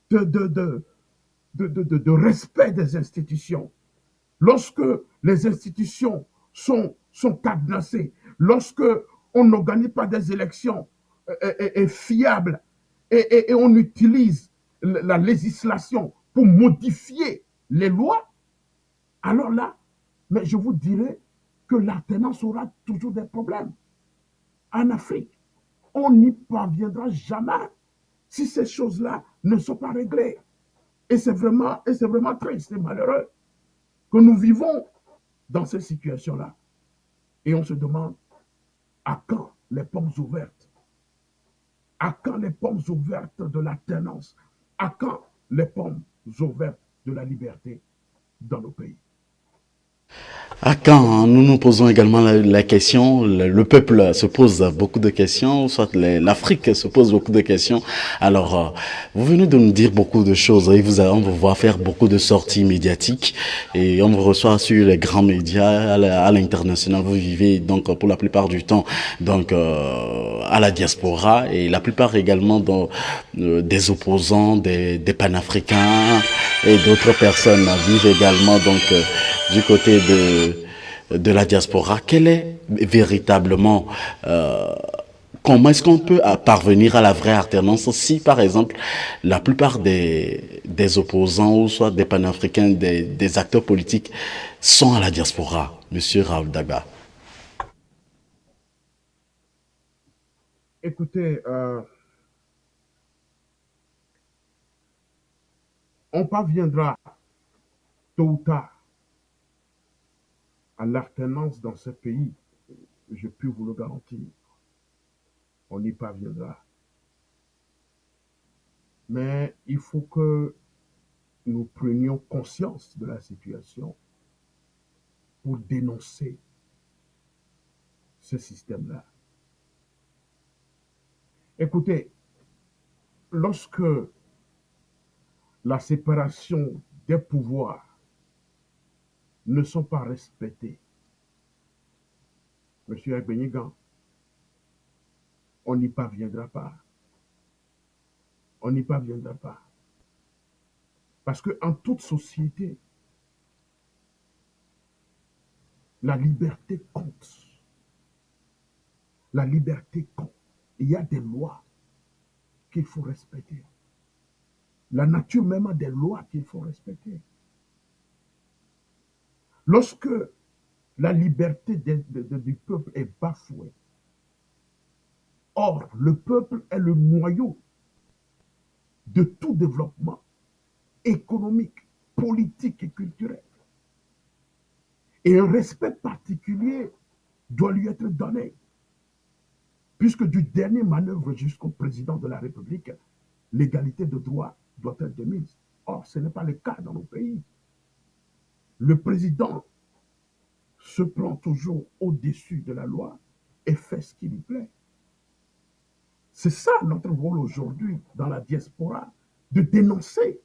de respect des institutions, lorsque les institutions sont cadenassées, lorsque on n'organise pas des élections fiables et on utilise la législation pour modifier les lois, alors là, mais je vous dirais que l'alternance aura toujours des problèmes. En Afrique, on n'y parviendra jamais si ces choses-là ne sont pas réglées. Et c'est vraiment triste et malheureux que nous vivons dans ces situations-là. Et on se demande à quand les pommes ouvertes, à quand les pommes ouvertes de l'alternance, à quand les pommes ouvertes de la liberté dans nos pays. À quand nous nous posons également la question, le peuple se pose beaucoup de questions, soit l'Afrique se pose beaucoup de questions. Alors, vous venez de nous dire beaucoup de choses et on vous voit faire beaucoup de sorties médiatiques et on vous reçoit sur les grands médias à l'international. Vous vivez donc pour la plupart du temps donc à la diaspora et la plupart également dans, des opposants, des panafricains et d'autres personnes vivent également donc du côté de la diaspora. Quel est véritablement, comment est-ce qu'on peut parvenir à la vraie alternance si, par exemple, la plupart des opposants ou soit des panafricains, des acteurs politiques sont à la diaspora, Monsieur Raoul Daga? Écoutez, on parviendra tôt ou tard à l'alternance dans ce pays, je peux vous le garantir. On y parviendra. Mais il faut que nous prenions conscience de la situation pour dénoncer ce système-là. Écoutez, lorsque la séparation des pouvoirs ne sont pas respectées, M. Agbenigan, on n'y parviendra pas. On n'y parviendra pas. Parce qu'en toute société, la liberté compte. La liberté compte. Il y a des lois qu'il faut respecter. La nature même a des lois qu'il faut respecter. Lorsque la liberté du peuple est bafouée, or le peuple est le noyau de tout développement économique, politique et culturel. Et un respect particulier doit lui être donné, puisque du dernier manœuvre jusqu'au président de la République, l'égalité de droit doit être de mise. Or, ce n'est pas le cas dans nos pays. Le président se prend toujours au-dessus de la loi et fait ce qui lui plaît. C'est ça notre rôle aujourd'hui dans la diaspora, de dénoncer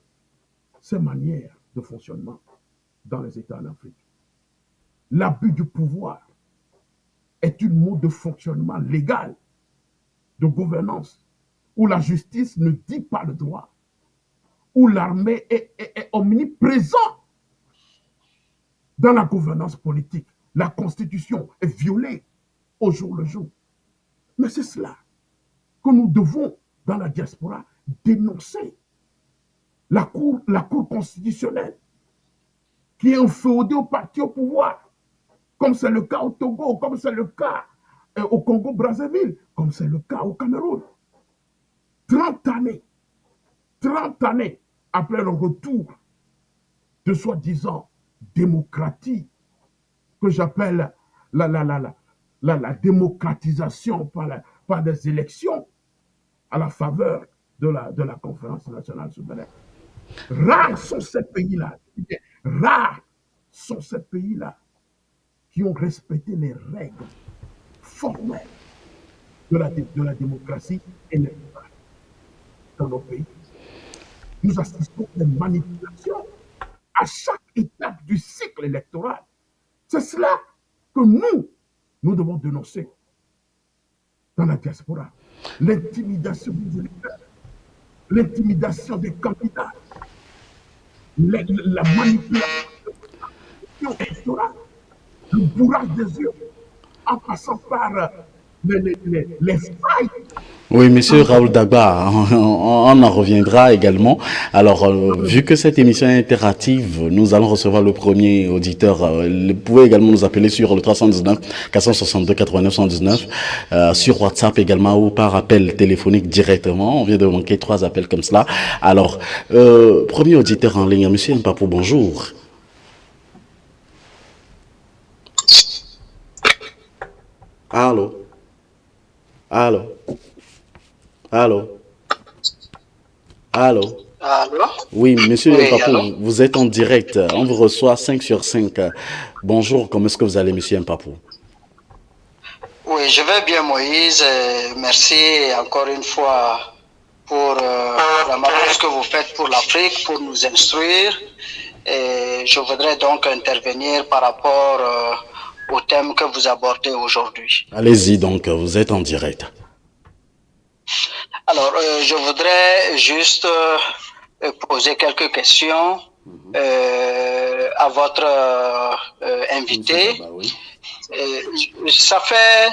ces manières de fonctionnement dans les États en Afrique. L'abus du pouvoir est une mode de fonctionnement légal, de gouvernance, où la justice ne dit pas le droit, où l'armée est omniprésente dans la gouvernance politique. La constitution est violée au jour le jour. Mais c'est cela que nous devons, dans la diaspora, dénoncer. La cour constitutionnelle, qui est inféodée au parti au pouvoir, comme c'est le cas au Togo, comme c'est le cas au Congo-Brazzaville, comme c'est le cas au Cameroun. 30 années, 30 années après le retour de soi-disant démocratie, que j'appelle la démocratisation par des élections à la faveur de la conférence nationale souveraine. Rares sont ces pays-là, rares sont ces pays-là qui ont respecté les règles formelles de la démocratie électorale dans nos pays. Nous assistons à des manipulations à chaque étape du cycle électoral. C'est cela que nous devons dénoncer dans la diaspora. L'intimidation des électeurs, l'intimidation des candidats, la manipulation électorale, le bourrage des yeux, en passant par les failles Oui, monsieur Raoul Dagba, on en reviendra également. Alors, vu que cette émission est interactive, nous allons recevoir le premier auditeur. Vous pouvez également nous appeler sur le 319 462 89 119, sur WhatsApp également ou par appel téléphonique directement. On vient de manquer 3 appels comme cela. Alors, premier auditeur en ligne, monsieur Mpapou, bonjour. Allô? Allô? Allô? Allô? Allô? Oui, monsieur Oui, Mpapou, allô? vous êtes en direct. On vous reçoit 5 sur 5. Bonjour, comment est-ce que vous allez, monsieur Mpapou? Oui, je vais bien, Moïse. Merci encore une fois pour vraiment tout ce que vous faites pour l'Afrique, pour nous instruire. Et je voudrais donc intervenir par rapport au thème que vous abordez aujourd'hui. Allez-y donc, vous êtes en direct. Alors, je voudrais juste poser quelques questions à votre invité. Ça fait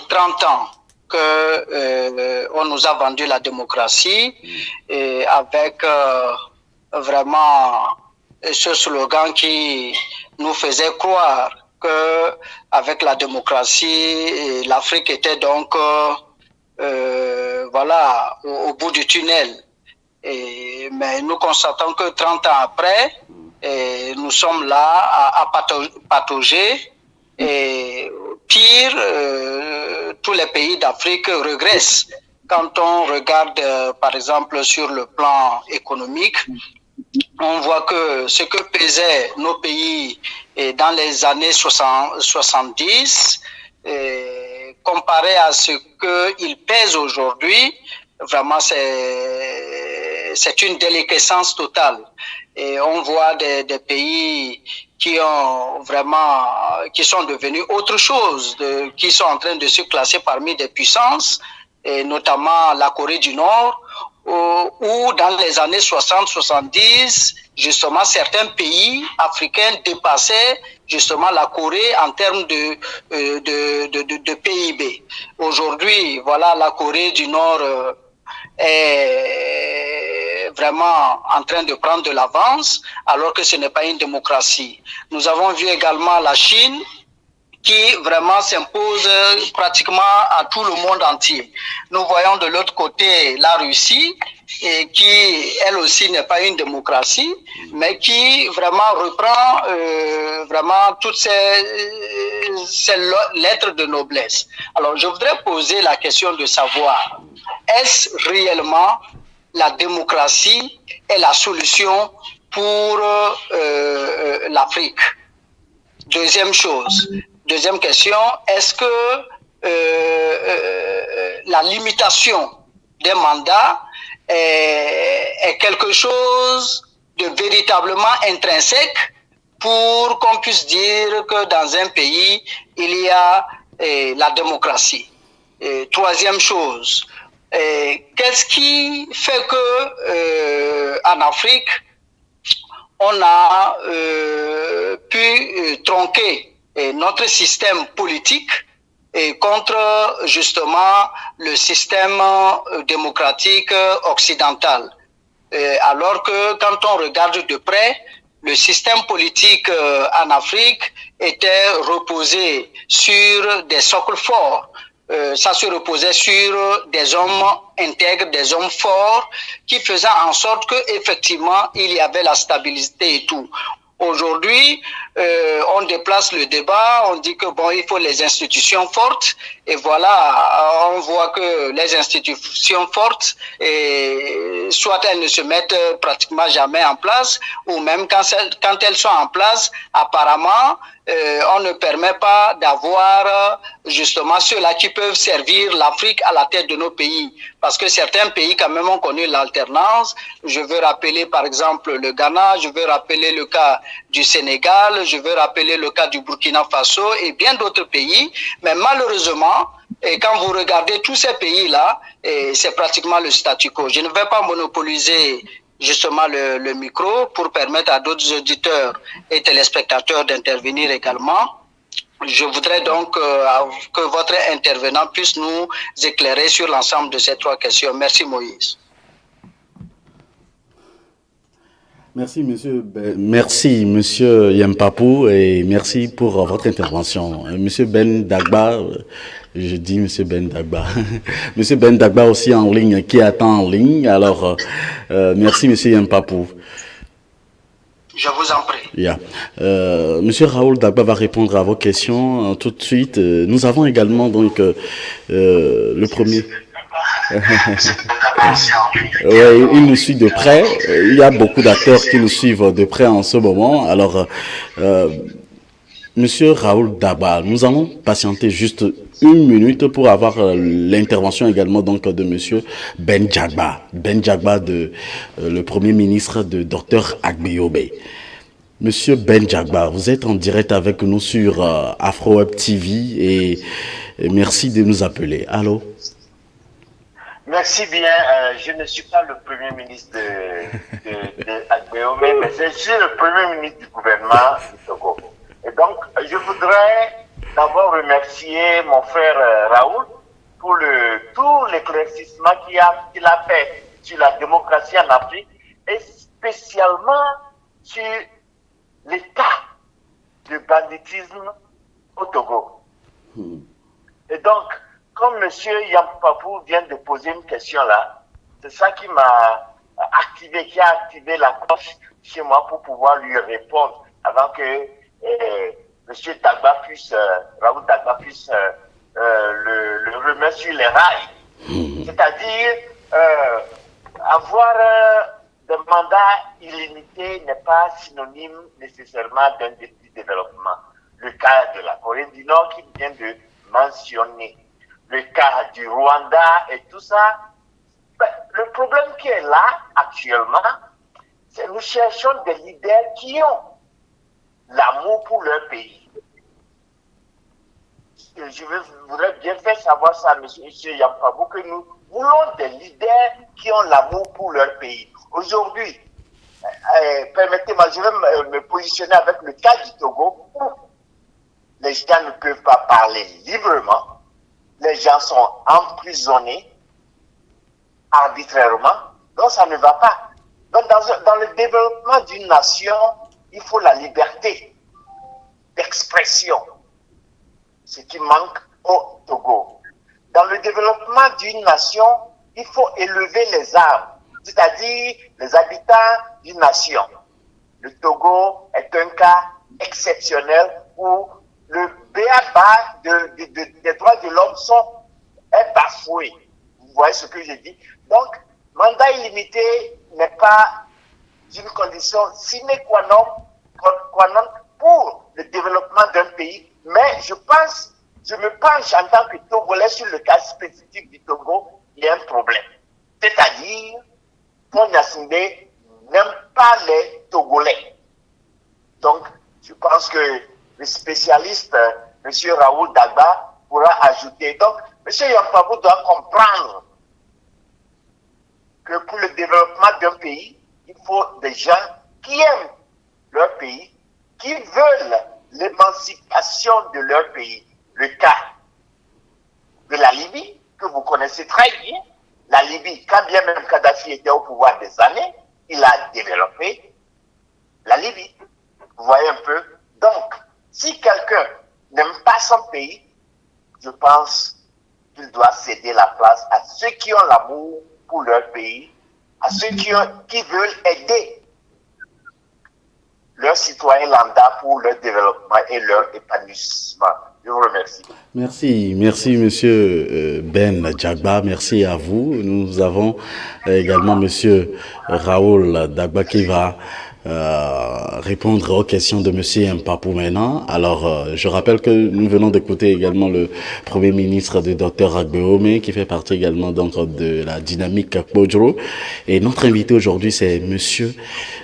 30 ans que on nous a vendu la démocratie et avec vraiment ce slogan qui nous faisait croire que avec la démocratie, l'Afrique était donc voilà, au bout du tunnel. Mais nous constatons que 30 ans après, nous sommes là à patauger. Et pire, tous les pays d'Afrique régressent. Quand on regarde, par exemple, sur le plan économique, on voit que ce que pesaient nos pays dans les années 70, comparé à ce qu'ils pèsent aujourd'hui, vraiment c'est une déliquescence totale. Et on voit des pays qui sont devenus autre chose, qui sont en train de se classer parmi des puissances, et notamment la Corée du Nord, où dans les années 60-70, justement, certains pays africains dépassaient justement la Corée en termes de PIB. Aujourd'hui, voilà, la Corée du Nord est vraiment en train de prendre de l'avance, alors que ce n'est pas une démocratie. Nous avons vu également la Chine, qui vraiment s'impose pratiquement à tout le monde entier. Nous voyons de l'autre côté la Russie, et qui elle aussi n'est pas une démocratie, mais qui vraiment reprend vraiment toutes ces lettres de noblesse. Alors je voudrais poser la question de savoir, est-ce réellement la démocratie est la solution pour l'Afrique? Deuxième question, est-ce que la limitation des mandats est quelque chose de véritablement intrinsèque pour qu'on puisse dire que dans un pays, il y a la démocratie? Troisième chose, qu'est-ce qui fait que en Afrique, on a pu tronquer notre système politique contre justement le système démocratique occidental. Alors que quand on regarde de près, le système politique en Afrique était reposé sur des socles forts. Ça se reposait sur des hommes intègres, des hommes forts, qui faisaient en sorte que effectivement il y avait la stabilité et tout. Aujourd'hui, on déplace le débat, on dit que bon, il faut les institutions fortes, et voilà, on voit que les institutions fortes, soit elles ne se mettent pratiquement jamais en place, ou même quand elles sont en place, apparemment, on ne permet pas d'avoir justement ceux-là qui peuvent servir l'Afrique à la tête de nos pays. Parce que certains pays quand même ont connu l'alternance. Je veux rappeler par exemple le Ghana, je veux rappeler le cas du Sénégal, je veux rappeler le cas du Burkina Faso et bien d'autres pays. Mais malheureusement, et quand vous regardez tous ces pays-là, c'est pratiquement le statu quo. Je ne vais pas monopoliser justement le micro pour permettre à d'autres auditeurs et téléspectateurs d'intervenir également. Je voudrais donc que votre intervenant puisse nous éclairer sur l'ensemble de ces 3 questions. Merci Moïse. Merci, monsieur Yampapou, et merci pour votre intervention. Monsieur Ben Dagba, je dis monsieur Ben Dagba. Monsieur Ben Dagba aussi en ligne, qui attend en ligne. Alors, merci, monsieur Yampapou. Je vous en prie. Yeah. Monsieur Raoul Dagba va répondre à vos questions tout de suite. Nous avons également donc le premier. Oui, il nous suit de près. Il y a beaucoup d'acteurs qui nous suivent de près en ce moment. Alors, Monsieur Raoul Dagba, nous allons patienter juste 1 minute pour avoir l'intervention également donc de Monsieur Ben Dagba. Ben Dagba, le Premier ministre de Dr Agbeobe. Monsieur Ben Dagba, vous êtes en direct avec nous sur AfroWeb TV et merci de nous appeler. Allô? Merci bien. Je ne suis pas le Premier ministre de Agbeobe, mais je suis le Premier ministre du gouvernement du Togo. Et donc, je voudrais d'abord remercier mon frère Raoul pour tout l'éclaircissement qu'il a fait sur la démocratie en Afrique et spécialement sur l'état de banditisme au Togo. Et donc, comme M. Yampapou vient de poser une question là, c'est ça qui m'a activé, qui a activé la cloche chez moi pour pouvoir lui répondre avant que M. Dagba puisse, Raoul Dagba puisse le remettre sur les rails. C'est-à-dire, avoir des mandats illimités n'est pas synonyme nécessairement d'un développement. Le cas de la Corée du Nord qui vient de mentionner, le cas du Rwanda et tout ça, le problème qui est là actuellement, c'est que nous cherchons des leaders qui ont l'amour pour leur pays. Je voudrais bien faire savoir ça à M. Yampapou, que nous voulons des leaders qui ont l'amour pour leur pays. Aujourd'hui, permettez-moi, je vais me positionner avec le cas du Togo, où les gens ne peuvent pas parler librement, les gens sont emprisonnés arbitrairement, donc ça ne va pas. Donc dans le développement d'une nation, il faut la liberté d'expression, ce qui manque au Togo. Dans le développement d'une nation, il faut élever les âmes, c'est-à-dire les habitants d'une nation. Le Togo est un cas exceptionnel où le b.a.-ba des droits de l'homme est bafoué. Vous voyez ce que je dis? Donc, mandat illimité n'est pas une condition sine qua non pour le développement d'un pays, mais je me penche en tant que Togolais sur le cas spécifique du Togo, il y a un problème. C'est-à-dire, Paul Gnassingbé n'aime pas les Togolais. Donc, je pense que le spécialiste, M. Raoul Dagba, pourra ajouter. Donc, M. Yampapou doit comprendre que pour le développement d'un pays, il faut des gens qui aiment leur pays, qui veulent l'émancipation de leur pays. Le cas de la Libye, que vous connaissez très bien, la Libye, quand bien même Kadhafi était au pouvoir des années, il a développé la Libye. Vous voyez un peu? Donc, si quelqu'un n'aime pas son pays, je pense qu'il doit céder la place à ceux qui ont l'amour pour leur pays, à ceux qui veulent aider leurs citoyens lambda pour leur développement et leur épanouissement. Je vous remercie. Merci monsieur Ben Dagba, merci à vous. Nous avons également monsieur Raoul Dagba qui va répondre aux questions de monsieur Yampapou maintenant. Alors, je rappelle que nous venons d'écouter également le Premier ministre de Dr Agbeobe, qui fait partie également donc de la dynamique Bodro. Et notre invité aujourd'hui, c'est monsieur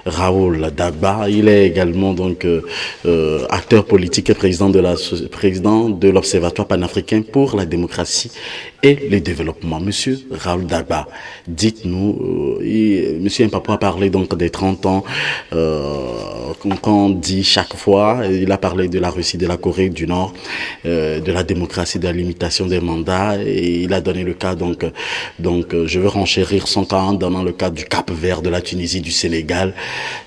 Raoul Dagba. Il est également donc acteur politique et président de l'Observatoire panafricain pour la démocratie et le développement. Monsieur Raoul Dagba, dites-nous, Monsieur Mpapo a parlé donc des 30 ans, qu'on dit chaque fois, il a parlé de la Russie, de la Corée du Nord, de la démocratie, de la limitation des mandats, et il a donné le cas je veux renchérir son cas en donnant le cas du Cap-Vert, de la Tunisie, du Sénégal.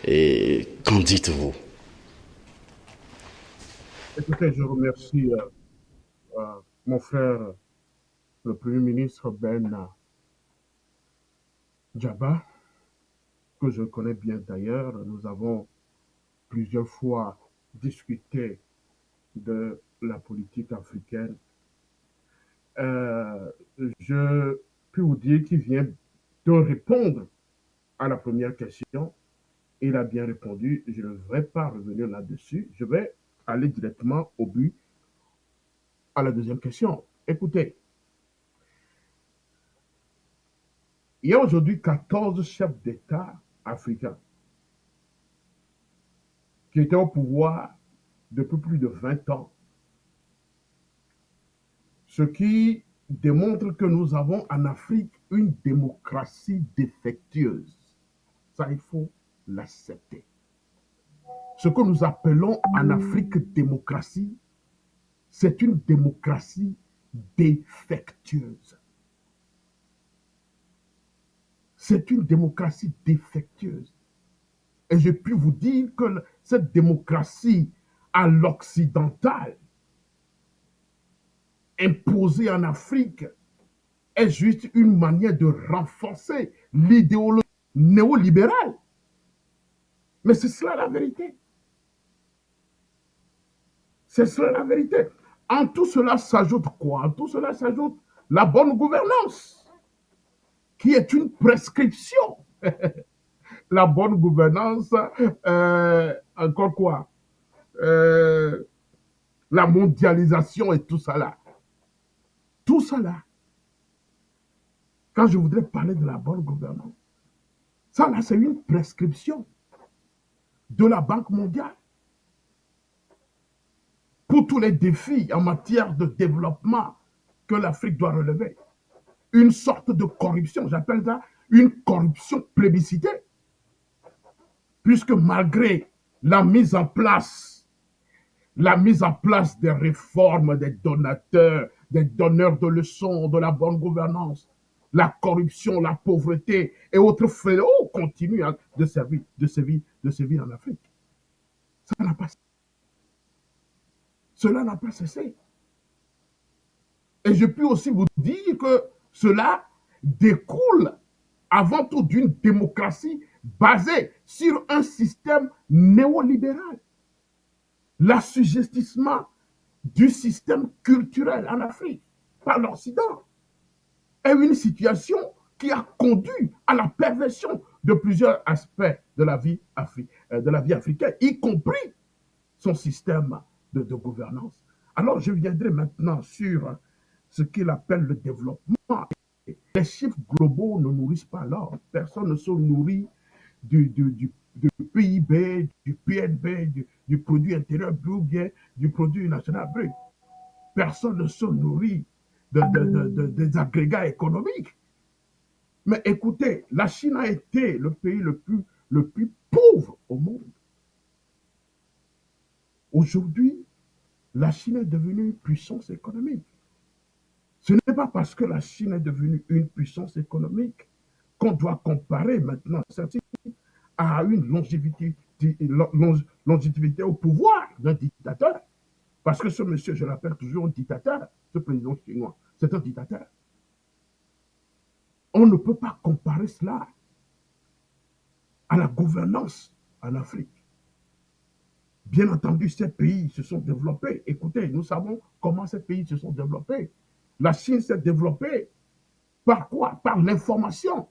Et qu'en dites-vous? Écoutez, je remercie mon frère, le Premier ministre Ben Djaba, que je connais bien d'ailleurs. Nous avons plusieurs fois discuté de la politique africaine. Je peux vous dire qu'il vient de répondre à la première question. Il a bien répondu. Je ne vais pas revenir là-dessus. Je vais aller directement au but à la deuxième question. Écoutez, il y a aujourd'hui 14 chefs d'État africains qui étaient au pouvoir depuis plus de 20 ans, ce qui démontre que nous avons en Afrique une démocratie défectueuse. Ça, il faut l'accepter. Ce que nous appelons en Afrique démocratie, c'est une démocratie défectueuse. C'est une démocratie défectueuse. Et je puis vous dire que cette démocratie à l'occidental, imposée en Afrique, est juste une manière de renforcer l'idéologie néolibérale. Mais c'est cela la vérité. C'est cela la vérité. En tout cela s'ajoute quoi? En tout cela s'ajoute la bonne gouvernance, qui est une prescription. La bonne gouvernance, encore quoi? La mondialisation et tout ça là. Tout ça là. Quand je voudrais parler de la bonne gouvernance, ça là, c'est une prescription de la Banque mondiale pour tous les défis en matière de développement que l'Afrique doit relever. Une sorte de corruption, j'appelle ça une corruption plébiscitée, puisque malgré la mise en place des réformes, des donateurs, des donneurs de leçons, de la bonne gouvernance, la corruption, la pauvreté et autres fléaux continuent de sévir en Afrique. Ça n'a pas cessé. Cela n'a pas cessé. Et je puis aussi vous dire que cela découle avant tout d'une démocratie basée sur un système néolibéral. L'assujettissement du système culturel en Afrique par l'Occident est une situation qui a conduit à la perversion de plusieurs aspects de la vie africaine, y compris son système de gouvernance. Alors, je viendrai maintenant sur ce qu'il appelle le développement. Les chiffres globaux ne nourrissent pas l'homme. Personne ne se nourrit du PIB, du PNB, du produit intérieur brut ou bien du produit national brut. Personne ne se nourrit des agrégats économiques. Mais écoutez, la Chine a été le pays le plus pauvre au monde. Aujourd'hui, la Chine est devenue une puissance économique. Ce n'est pas parce que la Chine est devenue une puissance économique qu'on doit comparer maintenant celle-ci à une longévité au pouvoir d'un dictateur. Parce que ce monsieur, je l'appelle toujours un dictateur, ce président chinois, c'est un dictateur. On ne peut pas comparer cela à la gouvernance en Afrique. Bien entendu, ces pays se sont développés. Écoutez, nous savons comment ces pays se sont développés. La Chine s'est développée par quoi? Par l'information.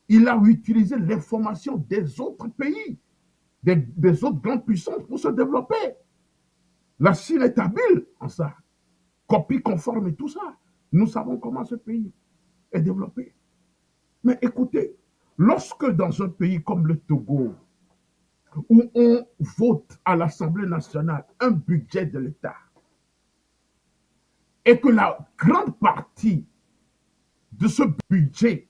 Il a utilisé l'information des autres pays, des autres grandes puissances pour se développer. La Chine est habile en ça. Copie conforme et tout ça. Nous savons comment ce pays est développé. Mais écoutez, lorsque dans un pays comme le Togo, où on vote à l'Assemblée nationale un budget de l'État, et que la grande partie de ce budget,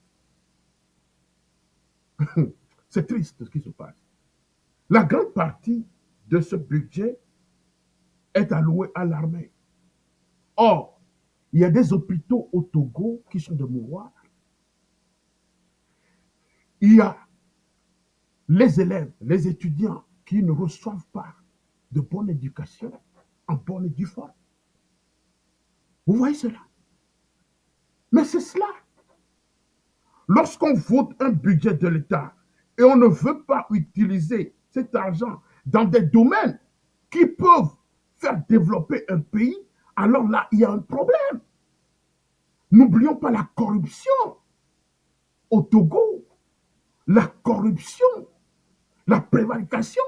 c'est triste ce qui se passe, la grande partie de ce budget est allouée à l'armée. Or, il y a des hôpitaux au Togo qui sont de mouroirs. Il y a les élèves, les étudiants qui ne reçoivent pas de bonne éducation en bonne et due forme. Vous voyez cela? Mais c'est cela. Lorsqu'on vote un budget de l'État et on ne veut pas utiliser cet argent dans des domaines qui peuvent faire développer un pays, alors là, il y a un problème. N'oublions pas la corruption au Togo, la corruption, la prévarication,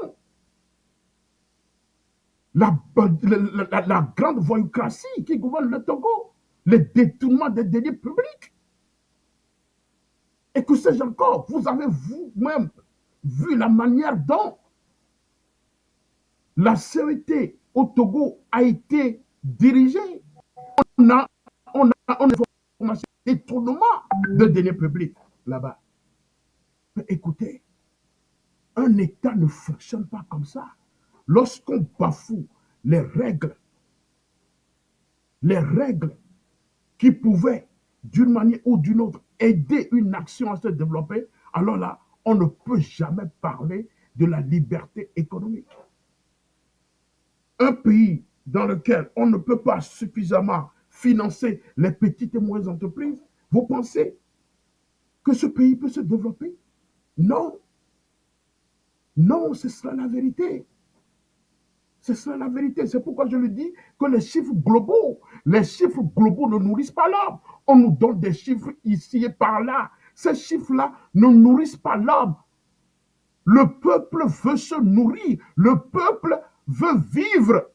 la grande voyoucratie qui gouverne le Togo, le détournement des deniers publics. Et que sais-je encore, vous avez vous-même vu la manière dont la CET au Togo a été dirigée. On a information de détournement de deniers publics là-bas. Mais écoutez, un État ne fonctionne pas comme ça. Lorsqu'on bafoue les règles qui pouvaient, d'une manière ou d'une autre, aider une action à se développer, alors là, on ne peut jamais parler de la liberté économique. Un pays dans lequel on ne peut pas suffisamment financer les petites et moyennes entreprises, vous pensez que ce pays peut se développer? Non. Non, c'est cela la vérité. C'est cela la vérité. C'est pourquoi je le dis que les chiffres globaux ne nourrissent pas l'homme. On nous donne des chiffres ici et par là. Ces chiffres-là ne nourrissent pas l'homme. Le peuple veut se nourrir. Le peuple veut vivre.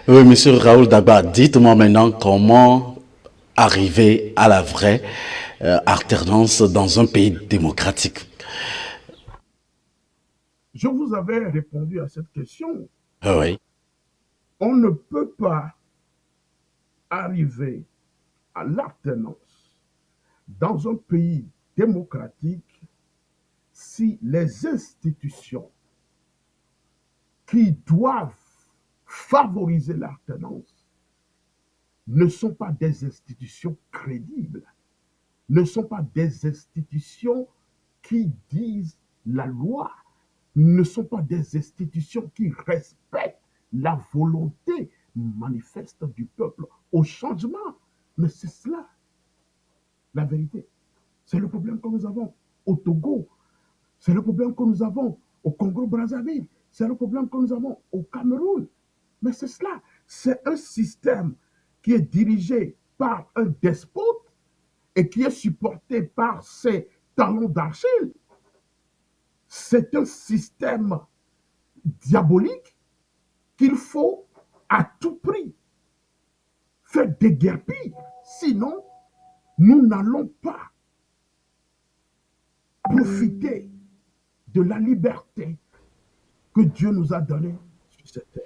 Oui, monsieur Raoul Dagba, dites-moi maintenant comment arriver à la vraie alternance dans un pays démocratique. Je vous avais répondu à cette question. Oui. On ne peut pas arriver à l'alternance dans un pays démocratique si les institutions qui doivent favoriser l'alternance ne sont pas des institutions crédibles, ne sont pas des institutions qui disent la loi, ne sont pas des institutions qui respectent la volonté manifeste du peuple au changement. Mais c'est cela, la vérité. C'est le problème que nous avons au Togo, c'est le problème que nous avons au Congo-Brazzaville, c'est le problème que nous avons au Cameroun. Mais c'est cela, c'est un système qui est dirigé par un despote et qui est supporté par ses talons d'Achille. C'est un système diabolique qu'il faut à tout prix faire déguerpir. Sinon, nous n'allons pas profiter de la liberté que Dieu nous a donnée sur cette terre.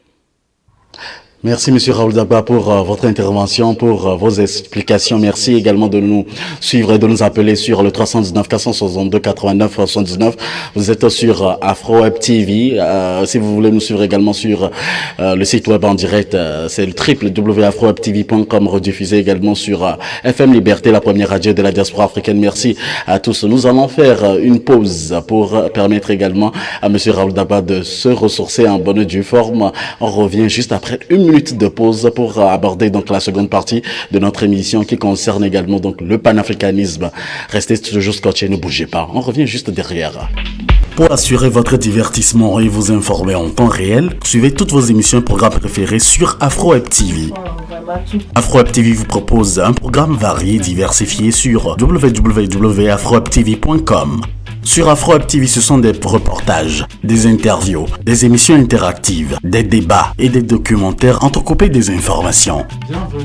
Merci, monsieur Raoul Dagba, pour votre intervention, pour vos explications. Merci également de nous suivre et de nous appeler sur le 319 462 89 79. Vous êtes sur Afro Web TV. Si vous voulez nous suivre également sur le site web en direct, c'est le www.afrowebtv.com, rediffusé également sur FM Liberté, la première radio de la diaspora africaine. Merci à tous. Nous allons faire une pause pour permettre également à monsieur Raoul Dagba de se ressourcer en bonne et due forme. On revient juste après une minute de pause pour aborder donc la seconde partie de notre émission qui concerne également donc le panafricanisme. Restez toujours scotchés, ne bougez pas. On revient juste derrière. Pour assurer votre divertissement et vous informer en temps réel, suivez toutes vos émissions et programmes préférés sur Afro Web TV. Afro Web TV vous propose un programme varié, diversifié sur www.afrowebtv.com. Sur Afro Web TV, ce sont des reportages, des interviews, des émissions interactives, des débats et des documentaires entrecoupés des informations.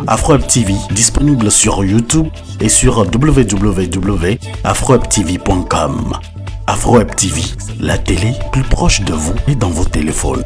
Afro Web TV, disponible sur YouTube et sur www.afrowebtv.com. Afro Web TV, la télé plus proche de vous et dans vos téléphones.